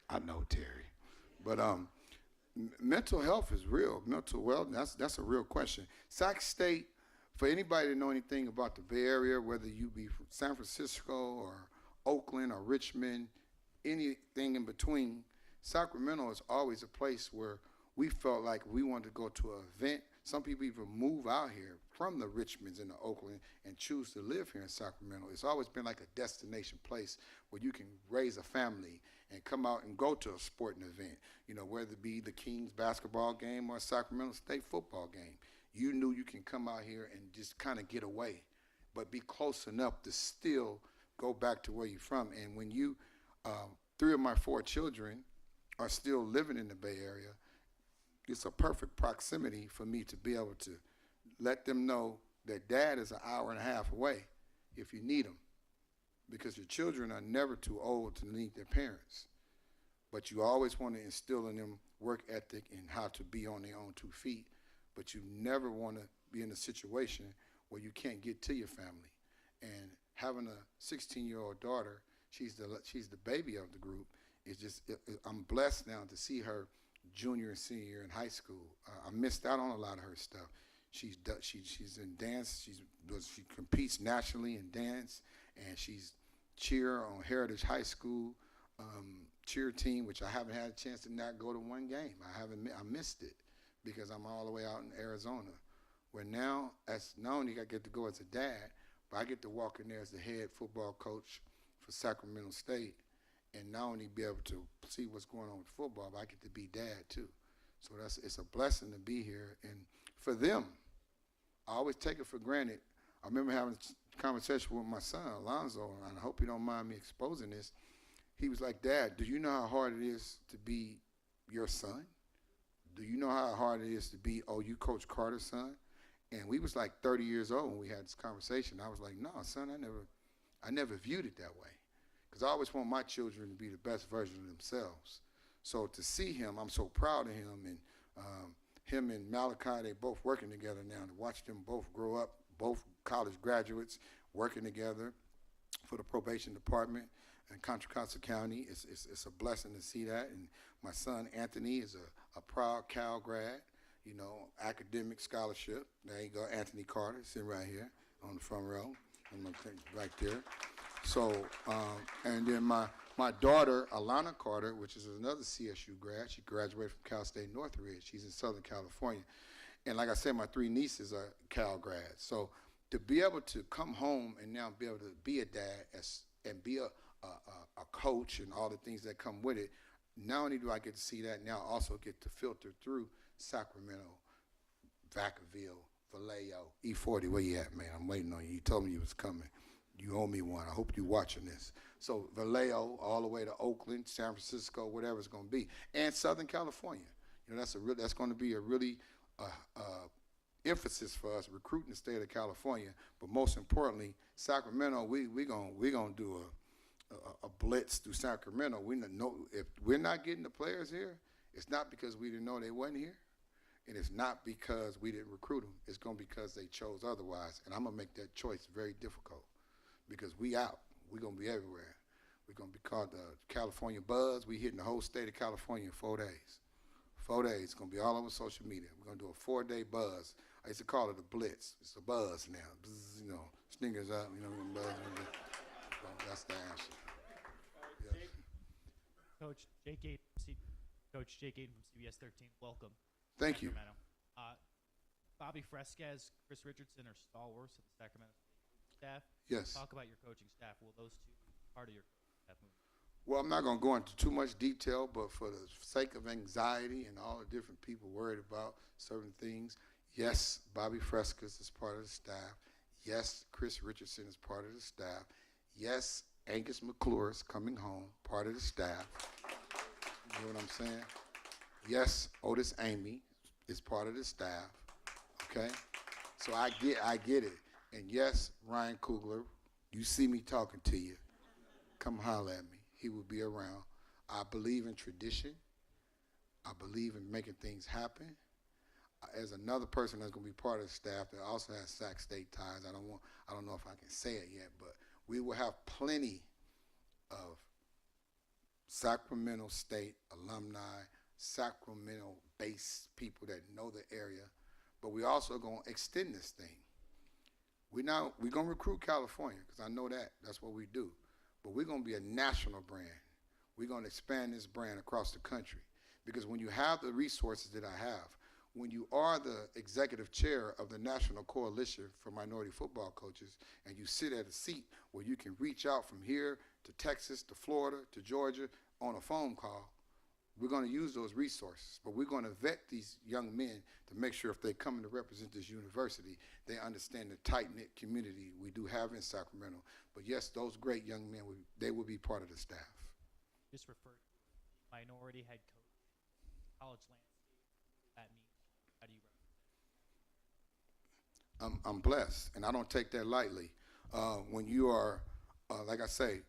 I know Terry. But mental health is real. Mental wellness, that's a real question. Sac State, for anybody to know anything about the Bay Area, whether you be from San Francisco or Oakland or Richmond, anything in between, Sacramento is always a place where we felt like we wanted to go to an event Some people even move out here from the Richmonds and the Oakland and choose to live here in Sacramento. It's always been like a destination place where you can raise a family and come out and go to a sporting event, you know, whether it be the Kings basketball game or a Sacramento State football game. You knew you can come out here and just kind of get away, but be close enough to still go back to where you're from. And when you, 3 of my 4 children are still living in the Bay Area, it's a perfect proximity for me to be able to let them know that dad is an hour and a half away if you need them, because your children are never too old to need their parents. But you always want to instill in them work ethic and how to be on their own 2 feet, but you never want to be in a situation where you can't get to your family. And having a 16-year-old daughter, she's the baby of the group. It's just, I'm blessed now to see her junior and senior year in high school. I missed out on a lot of her stuff. She's in dance. She competes nationally in dance, and she's cheer on Heritage High School cheer team, which I haven't had a chance to not go to one game. I missed it because I'm all the way out in Arizona, where now not only I get to go as a dad, but I get to walk in there as the head football coach for Sacramento State, and not only be able to see what's going on with football, but I get to be dad too. So it's a blessing to be here. And for them, I always take it for granted. I remember having a conversation with my son, Alonzo, and I hope you don't mind me exposing this. He was like, Dad, do you know how hard it is to be your son? Do you know how hard it is to be, you Coach Carter's son? And we was like 30 years old when we had this conversation. I was like, no, son, I never viewed it that way. Because I always want my children to be the best version of themselves. So to see him, I'm so proud of him. And him and Malachi, they both working together now. To watch them both grow up, both college graduates working together for the probation department in Contra Costa County. It's a blessing to see that. And my son, Anthony, is a proud Cal grad, you know, academic scholarship. There you go, Anthony Carter, sitting right here on the front row. I'm gonna take right there. So, and then my daughter, Alonzo Carter, which is another CSU grad, she graduated from Cal State Northridge. She's in Southern California. And like I said, my 3 nieces are Cal grads. So to be able to come home and now be able to be a dad and be a coach and all the things that come with it, not only do I get to see that, now I also get to filter through Sacramento, Vacaville, Vallejo, E40. Where you at, man? I'm waiting on you. You told me you was coming. You owe me one. I hope you're watching this. So Vallejo, all the way to Oakland, San Francisco, whatever it's going to be, and Southern California. You know, that's going to be a really emphasis for us recruiting the state of California. But most importantly, Sacramento, we gonna do a blitz through Sacramento. We know if we're not getting the players here, it's not because we didn't know they wasn't here, and it's not because we didn't recruit them. It's going to be because they chose otherwise, and I'm gonna make that choice very difficult. Because we out. We're going to be everywhere. We're going to be called the California Buzz. We hitting the whole state of California in 4 days. 4 days. It's going to be all over social media. We're going to do a 4-day buzz. I used to call it a blitz. It's a buzz now. Buzz, you know, stingers up, you know, buzz. So that's the answer. Yes. Coach Jake Gaten from CBS 13, welcome. Thank you. Sacramento. Bobby Fresquez, Chris Richardson are stalwarts of the Sacramento State staff. Yes. Talk about your coaching staff. Will those two be part of your coaching staff moving? Well, I'm not going to go into too much detail, but for the sake of anxiety and all the different people worried about certain things, yes, Bobby Fresquez is part of the staff. Yes, Chris Richardson is part of the staff. Yes, Angus McClure is coming home, part of the staff. You know what I'm saying? Yes, Otis Amy is part of the staff. Okay? So I get it. And yes, Ryan Coogler, you see me talking to you, come holler at me. He will be around. I believe in tradition. I believe in making things happen. As another person that's going to be part of the staff that also has Sac State ties, I don't know if I can say it yet, but we will have plenty of Sacramento State alumni, Sacramento-based people that know the area, but we also going to extend this thing. We're going to recruit California, because I know that's what we do, but we're going to be a national brand. We're going to expand this brand across the country, because when you have the resources that I have, when you are the executive chair of the National Coalition for Minority Football Coaches, and you sit at a seat where you can reach out from here to Texas, to Florida, to Georgia on a phone call, we're going to use those resources, but we're going to vet these young men to make sure if they come in to represent this university, they understand the tight-knit community we do have in Sacramento. But yes, those great young men, they will be part of the staff. Just referred to minority head coach, college landscape. What that means. How do you represent? I'm blessed, and I don't take that lightly. When you are, like I say,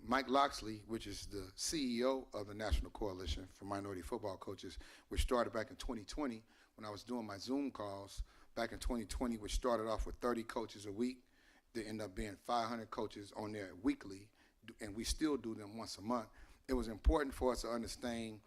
Mike Loxley, which is the CEO of the National Coalition for Minority Football Coaches, which started back in 2020 when I was doing my Zoom calls back in 2020, which started off with 30 coaches a week. They end up being 500 coaches on there weekly, and we still do them once a month. It was important for us to understand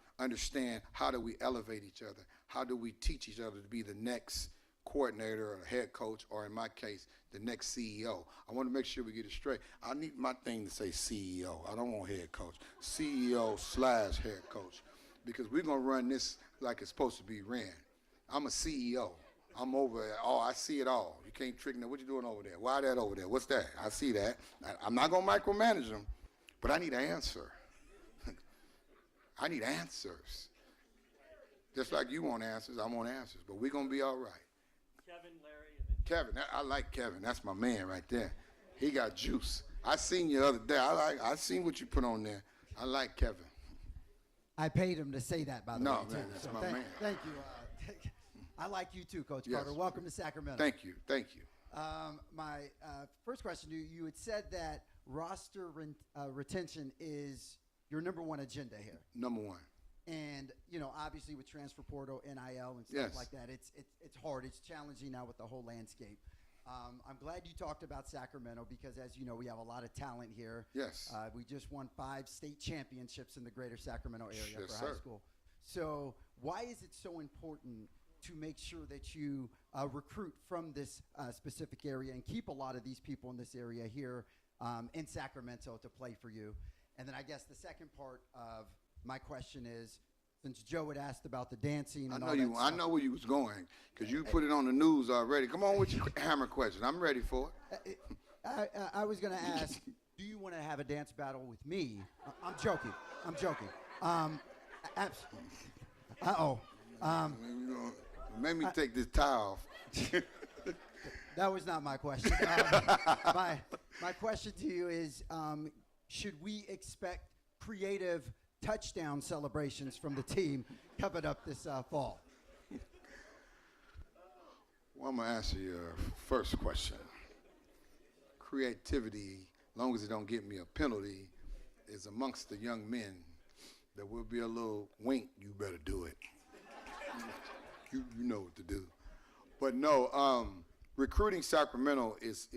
how do we elevate each other? How do we teach each other to be the next coordinator or head coach, or in my case, the next CEO. I want to make sure we get it straight. I need my thing to say CEO. I don't want head coach. CEO/head coach. Because we're going to run this like it's supposed to be ran. I'm a CEO. I'm over it. Oh, I see it all. You can't trick me. What you doing over there? Why that over there? What's that? I see that. I'm not going to micromanage them, but I need an answer. I need answers. Just like you want answers, I want answers. But we're going to be all right. Kevin, Larry, and then Kevin, I like Kevin. That's my man right there. He got juice. I seen you the other day. I seen what you put on there. I like Kevin. I paid him to say that, by the way, too. Man, that's So my thank, man. thank you. I like you too, Coach Yes. Carter. Welcome to Sacramento. Thank you. My first question to you, you had said that roster retention is your number one agenda here. Number one. And, you know, obviously with transfer portal, NIL, and stuff Yes. like that, it's hard. It's challenging now with the whole landscape. I'm glad you talked about Sacramento because, as you know, we have a lot of talent here. Yes. We just won 5 state championships in the greater Sacramento area Yes, for sir. high school. So why is it so important to make sure that you recruit from this specific area and keep a lot of these people in this area here in Sacramento to play for you? And then I guess the second part of my question is, since Joe had asked about the dancing and all that I stuff, know where you was going because you put it on the news already. Come on with your hammer question. I'm ready for it. I was going to ask, do you want to have a dance battle with me? I'm joking. Uh-oh. Make me take this tie off. That was not my question. My question to you is, should we expect creative touchdown celebrations from the team coming up this fall? Well, I'm going to answer your first question. Creativity, as long as it don't get me a penalty, is amongst the young men. There will be a little wink, you better do it. You know what to do. But no, recruiting Sacramento is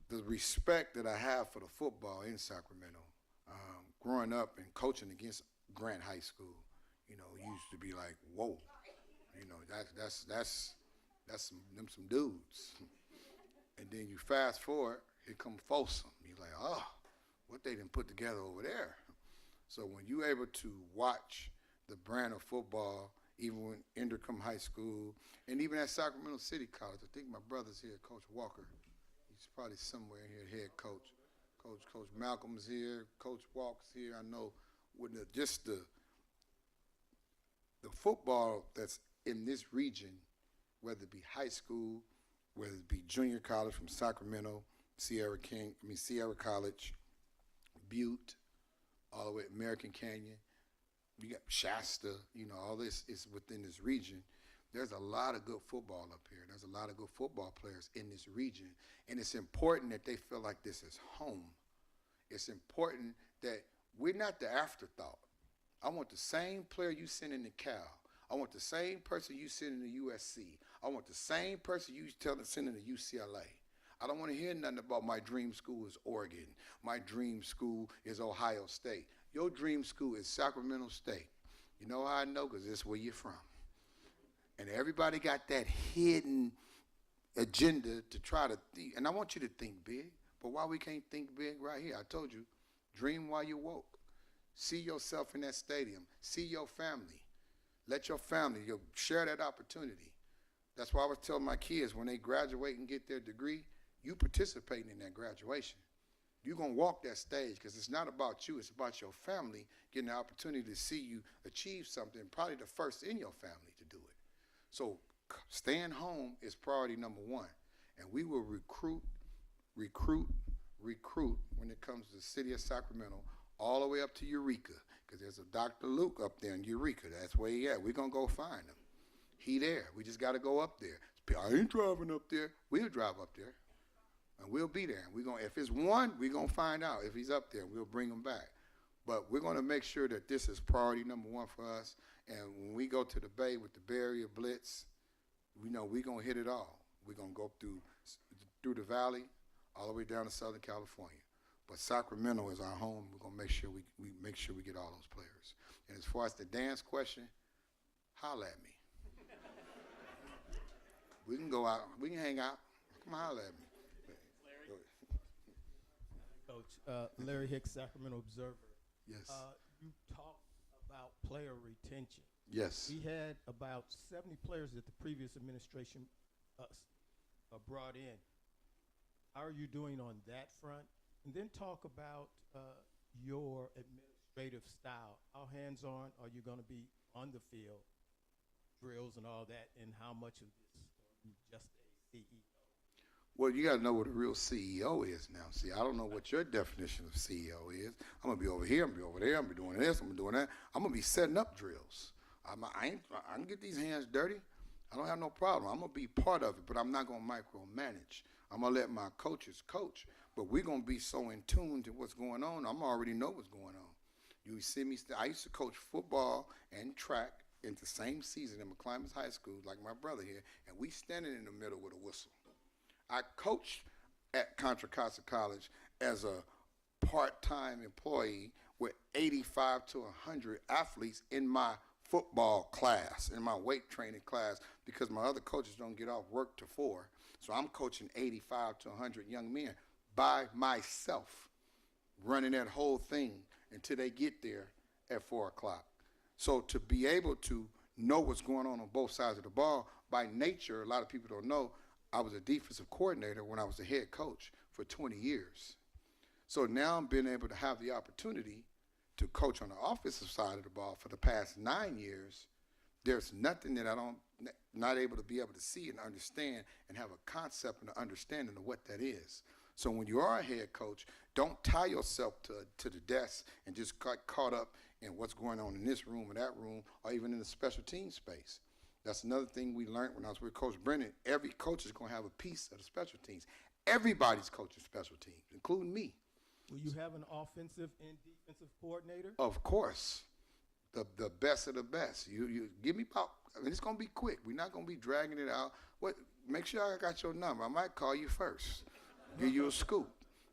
the respect that I have for the football in Sacramento. Growing up and coaching against Grant High School, you know, used to be like, whoa, you know, that's some dudes. And then you fast forward, here come Folsom. You're like, oh, what they done put together over there. So when you're able to watch the brand of football, even when Indercombe High School, and even at Sacramento City College, I think my brother's here, Coach Walker. He's probably somewhere in here, head coach. Coach Malcolm's here, Coach Walk's here. I know with the football that's in this region, whether it be high school, whether it be junior college from Sacramento, Sierra College, Butte, all the way to American Canyon. You got Shasta, you know, all this is within this region. There's a lot of good football up here. There's a lot of good football players in this region. And it's important that they feel like this is home. It's important that we're not the afterthought. I want the same player you send in the Cal. I want the same person you send in the USC. I want the same person you send in the UCLA. I don't want to hear nothing about my dream school is Oregon. My dream school is Ohio State. Your dream school is Sacramento State. You know how I know? Because this is where you're from. And everybody got that hidden agenda to try to think. And I want you to think big. But why we can't think big right here? I told you, dream while you're woke. See yourself in that stadium. See your family. Let your family, share that opportunity. That's why I was telling my kids when they graduate and get their degree, you participating in that graduation. You're going to walk that stage because it's not about you. It's about your family getting the opportunity to see you achieve something, probably the first in your family to do it. So staying home is priority number one. And we will recruit when it comes to the city of Sacramento, all the way up to Eureka, because there's a Dr. Luke up there in Eureka. That's where he at. We're going to go find him. He there. We just got to go up there. I ain't driving up there. We'll drive up there. And we'll be there. If it's one, we're going to find out. If he's up there, we'll bring him back. But we're going to make sure that this is priority number one for us. And when we go to the Bay with the Barrier Blitz, we know we're going to hit it all. We're going to go through the valley all the way down to Southern California. But Sacramento is our home. We're going to make sure we make sure we get all those players. And as far as the dance question, holla at me. We can go out. We can hang out. Come holla at me. Coach, Larry Hicks, Sacramento Observer. Yes. You talked about player retention. Yes. We had about 70 players that the previous administration brought in. How are you doing on that front? And then talk about your administrative style. How hands-on are you going to be on the field, drills and all that, and how much of this are you just a CEO? Well, you got to know what a real CEO is now. See, I don't know what your definition of CEO is. I'm going to be over here, I'm going to be over there, I'm going to be doing this, I'm going to be doing that. I'm going to be setting up drills. I can get these hands dirty. I don't have no problem. I'm going to be part of it, but I'm not going to micromanage. I'm going to let my coaches coach, but we're going to be so in tune to what's going on. I'm already know what's going on. You see me, I used to coach football and track in the same season in McClymonds High School, like my brother here, and we standing in the middle with a whistle. I coached at Contra Costa College as a part-time employee with 85 to 100 athletes in my football class, in my weight training class, because my other coaches don't get off work till 4. So I'm coaching 85 to 100 young men by myself, running that whole thing until they get there at 4 o'clock. So to be able to know what's going on both sides of the ball, by nature, a lot of people don't know, I was a defensive coordinator when I was a head coach for 20 years. So now I'm being able to have the opportunity to coach on the offensive side of the ball for the past 9 years. There's nothing that not able to be able to see and understand and have a concept and an understanding of what that is. So when you are a head coach, don't tie yourself to the desk and just get caught up in what's going on in this room or that room or even in the special team space. That's another thing we learned when I was with Coach Brennan. Every coach is going to have a piece of the special teams. Everybody's coaching special teams, including me. Will you have an offensive and defensive coordinator? Of course. The best of the best. You give me about, it's going to be quick. We're not going to be dragging it out. Make sure I got your number. I might call you first. Give you a scoop.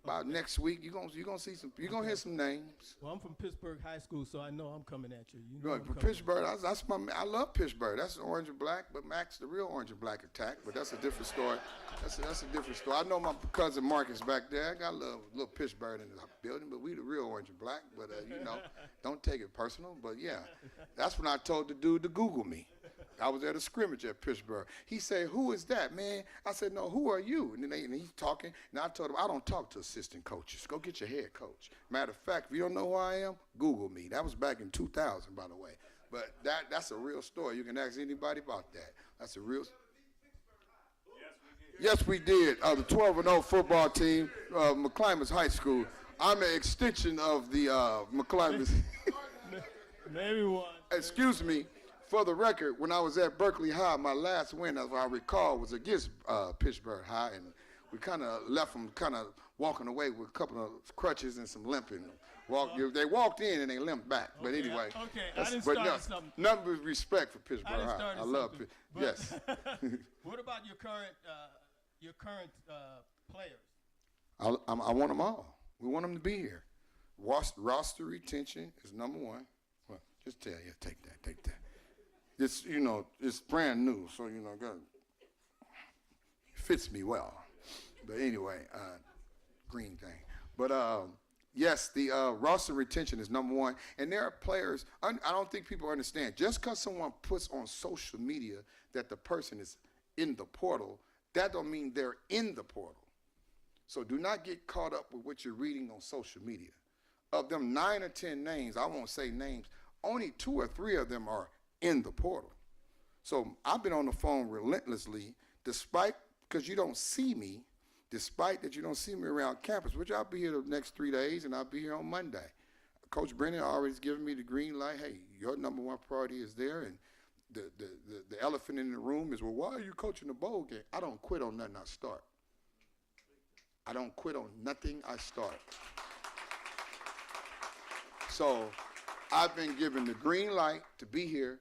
About next week, you're gonna see some. You're gonna hear some names. Well, I'm from Pittsburgh High School, so I know I'm coming at you. You know Right, Pittsburgh. I love Pittsburgh. That's orange and black, but Mac's the real orange and black attack. But that's a different story. That's a different story. I know my cousin Marcus back there. I got a little Pittsburgh in the building, but we the real orange and black. But don't take it personal. But yeah, that's when I told the dude to Google me. I was at a scrimmage at Pittsburgh. He said, "Who is that, man?" I said, "No, who are you?" And then he's talking, and I told him, "I don't talk to assistant coaches. Go get your head coach." Matter of fact, if you don't know who I am, Google me. That was back in 2000, by the way. But that's a real story. You can ask anybody about that. That's a real. Yes, we did. The 12-0 football team, McClymonds High School. I'm an extension of the McClymonds. Maybe one. Excuse me. For the record, when I was at Berkeley High, my last win, as I recall, was against Pittsburgh High, and we kind of left them kind of walking away with a couple of crutches and some limping. They walked in and they limped back. But anyway, I didn't start something. Nothing but respect for Pittsburgh High. I love it. Yes. What about your current players? I want them all. We want them to be here. Roster retention is number one. Well, just tell you, take that. It's, it's brand new, so, it fits me well. But anyway, green thing. But Yes, the roster retention is number one. And there are players, I don't think people understand, just because someone puts on social media that the person is in the portal, that don't mean they're in the portal. So do not get caught up with what you're reading on social media. Of them 9 or 10 names, I won't say names, only 2 or 3 of them are in the portal. So I've been on the phone relentlessly, despite, because you don't see me, despite that you don't see me around campus, which I'll be here the next 3 days, and I'll be here on Monday. Coach Brennan already given me the green light. Hey, your number one priority is there, and the elephant in the room is, well, why are you coaching the bowl game? I don't quit on nothing I start. I don't quit on nothing I start. So I've been given the green light to be here,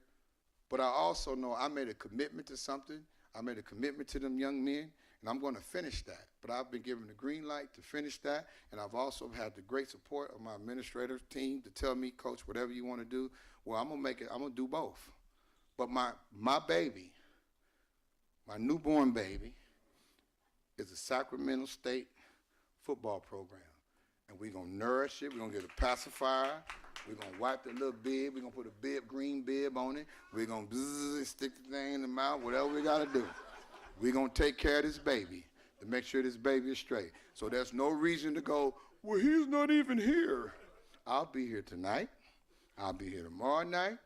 but I also know I made a commitment to something. I made a commitment to them young men, and I'm going to finish that. But I've been given the green light to finish that, and I've also had the great support of my administrative team to tell me, Coach, whatever you want to do, well, I'm going to make it, I'm going to do both. But my baby, my newborn baby, is a Sacramento State football program. And we're going to nourish it. We're going to get a pacifier. We're going to wipe the little bib. We're going to put a bib, green bib on it. We're going to stick the thing in the mouth, whatever we got to do. We're going to take care of this baby to make sure this baby is straight. So there's no reason to go, well, he's not even here. I'll be here tonight. I'll be here tomorrow night.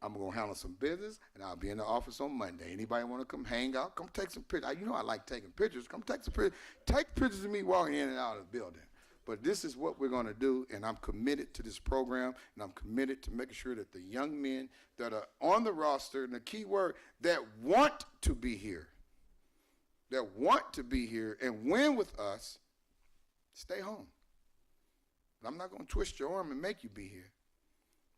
I'm going to handle some business, and I'll be in the office on Monday. Anybody want to come hang out? Come take some pictures. You know I like taking pictures. Come take some pictures. Take pictures of me walking in and out of the building. But this is what we're going to do, and I'm committed to this program, and I'm committed to making sure that the young men that are on the roster, and the key word, that want to be here and win with us, stay home. But I'm not going to twist your arm and make you be here,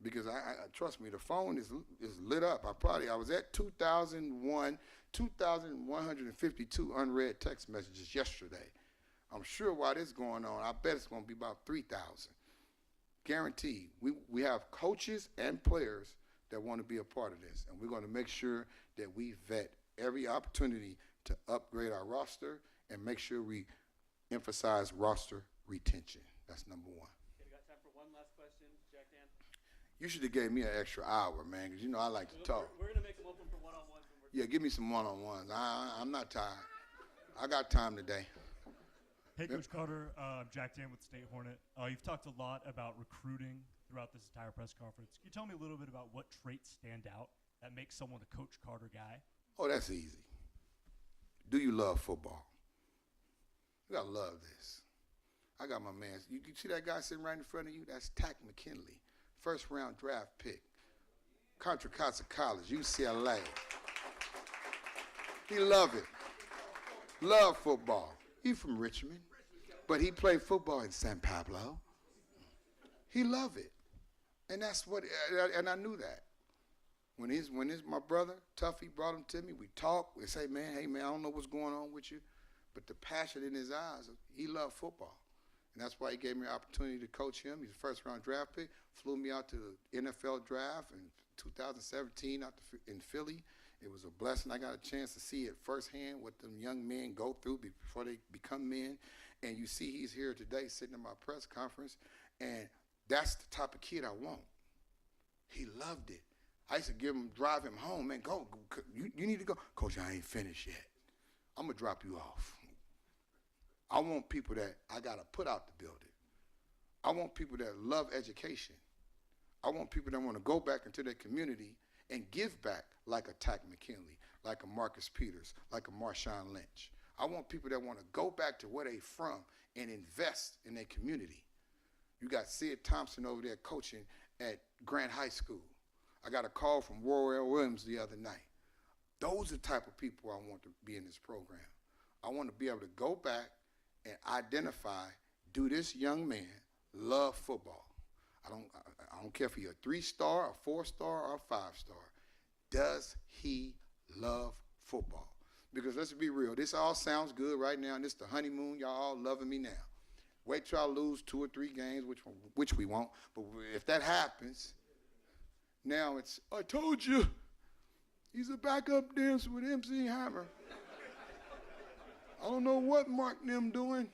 because I trust me, the phone is lit up. I was at 2,152 unread text messages yesterday. I'm sure while this is going on, I bet it's going to be about 3,000. Guaranteed. We have coaches and players that want to be a part of this, and we're going to make sure that we vet every opportunity to upgrade our roster and make sure we emphasize roster retention. That's number one. Okay, we got time for one last question. Jack Dan? You should have gave me an extra hour, man, because you know I like to talk. We're going to make them open for one-on-ones. Yeah, give me some one-on-ones. I'm not tired. I got time today. Hey, Coach Carter, Jack Dan with State Hornet. You've talked a lot about recruiting throughout this entire press conference. Can you tell me a little bit about what traits stand out that make someone a Coach Carter guy? Oh, that's easy. Do you love football? You gotta love this. I got my man. You see that guy sitting right in front of you? That's Tack McKinley, first-round draft pick, Contra Costa College, UCLA. He love it. Love football. He from Richmond, but he played football in San Pablo. He loved it, and that's what. And I knew that. When my brother Tuffy brought him to me, we talked. We say, hey man, I don't know what's going on with you, but the passion in his eyes, he loved football, and that's why he gave me an opportunity to coach him. He's a first-round draft pick. Flew me out to the NFL draft in 2017 in Philly. It was a blessing. I got a chance to see it firsthand what them young men go through before they become men. And you see he's here today sitting in my press conference, and that's the type of kid I want. He loved it. I used to drive him home, man, go. You need to go. Coach, I ain't finished yet. I'm going to drop you off. I want people that I got to put out the building. I want people that love education. I want people that want to go back into their community and give back like a Tack McKinley, like a Marcus Peters, like a Marshawn Lynch. I want people that want to go back to where they from and invest in their community. You got Sid Thompson over there coaching at Grant High School. I got a call from Roy L. Williams the other night. Those are the type of people I want to be in this program. I want to be able to go back and identify, do this young man love football? I don't care if he's a 3-star, a 4-star, or a 5-star. Does he love football? Because let's be real, this all sounds good right now, and this the honeymoon, y'all all loving me now. Wait till I lose 2 or 3 games, which we won't, but if that happens, now it's, I told you, he's a backup dancer with MC Hammer. I don't know what Mark and them doing.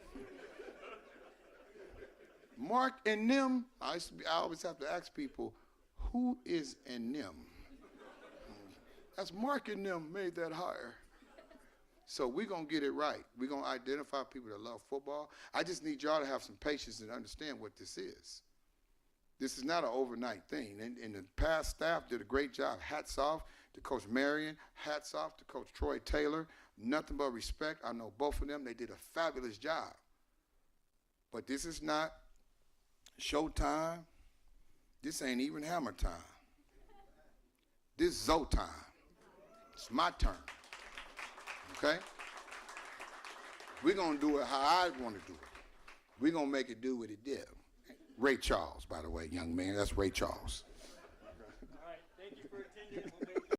Mark and them, I always have to ask people, who is and them? That's Mark and them made that hire. So we're going to get it right. We're going to identify people that love football. I just need y'all to have some patience and understand what this is. This is not an overnight thing. And the past staff did a great job. Hats off to Coach Marion. Hats off to Coach Troy Taylor. Nothing but respect. I know both of them. They did a fabulous job. But this is not showtime. This ain't even hammer time. This is Zoe time. It's my turn. Okay? We're going to do it how I want to do it. We're going to make it do what it did. Ray Charles, by the way, young man. That's Ray Charles. All right, thank you for attending.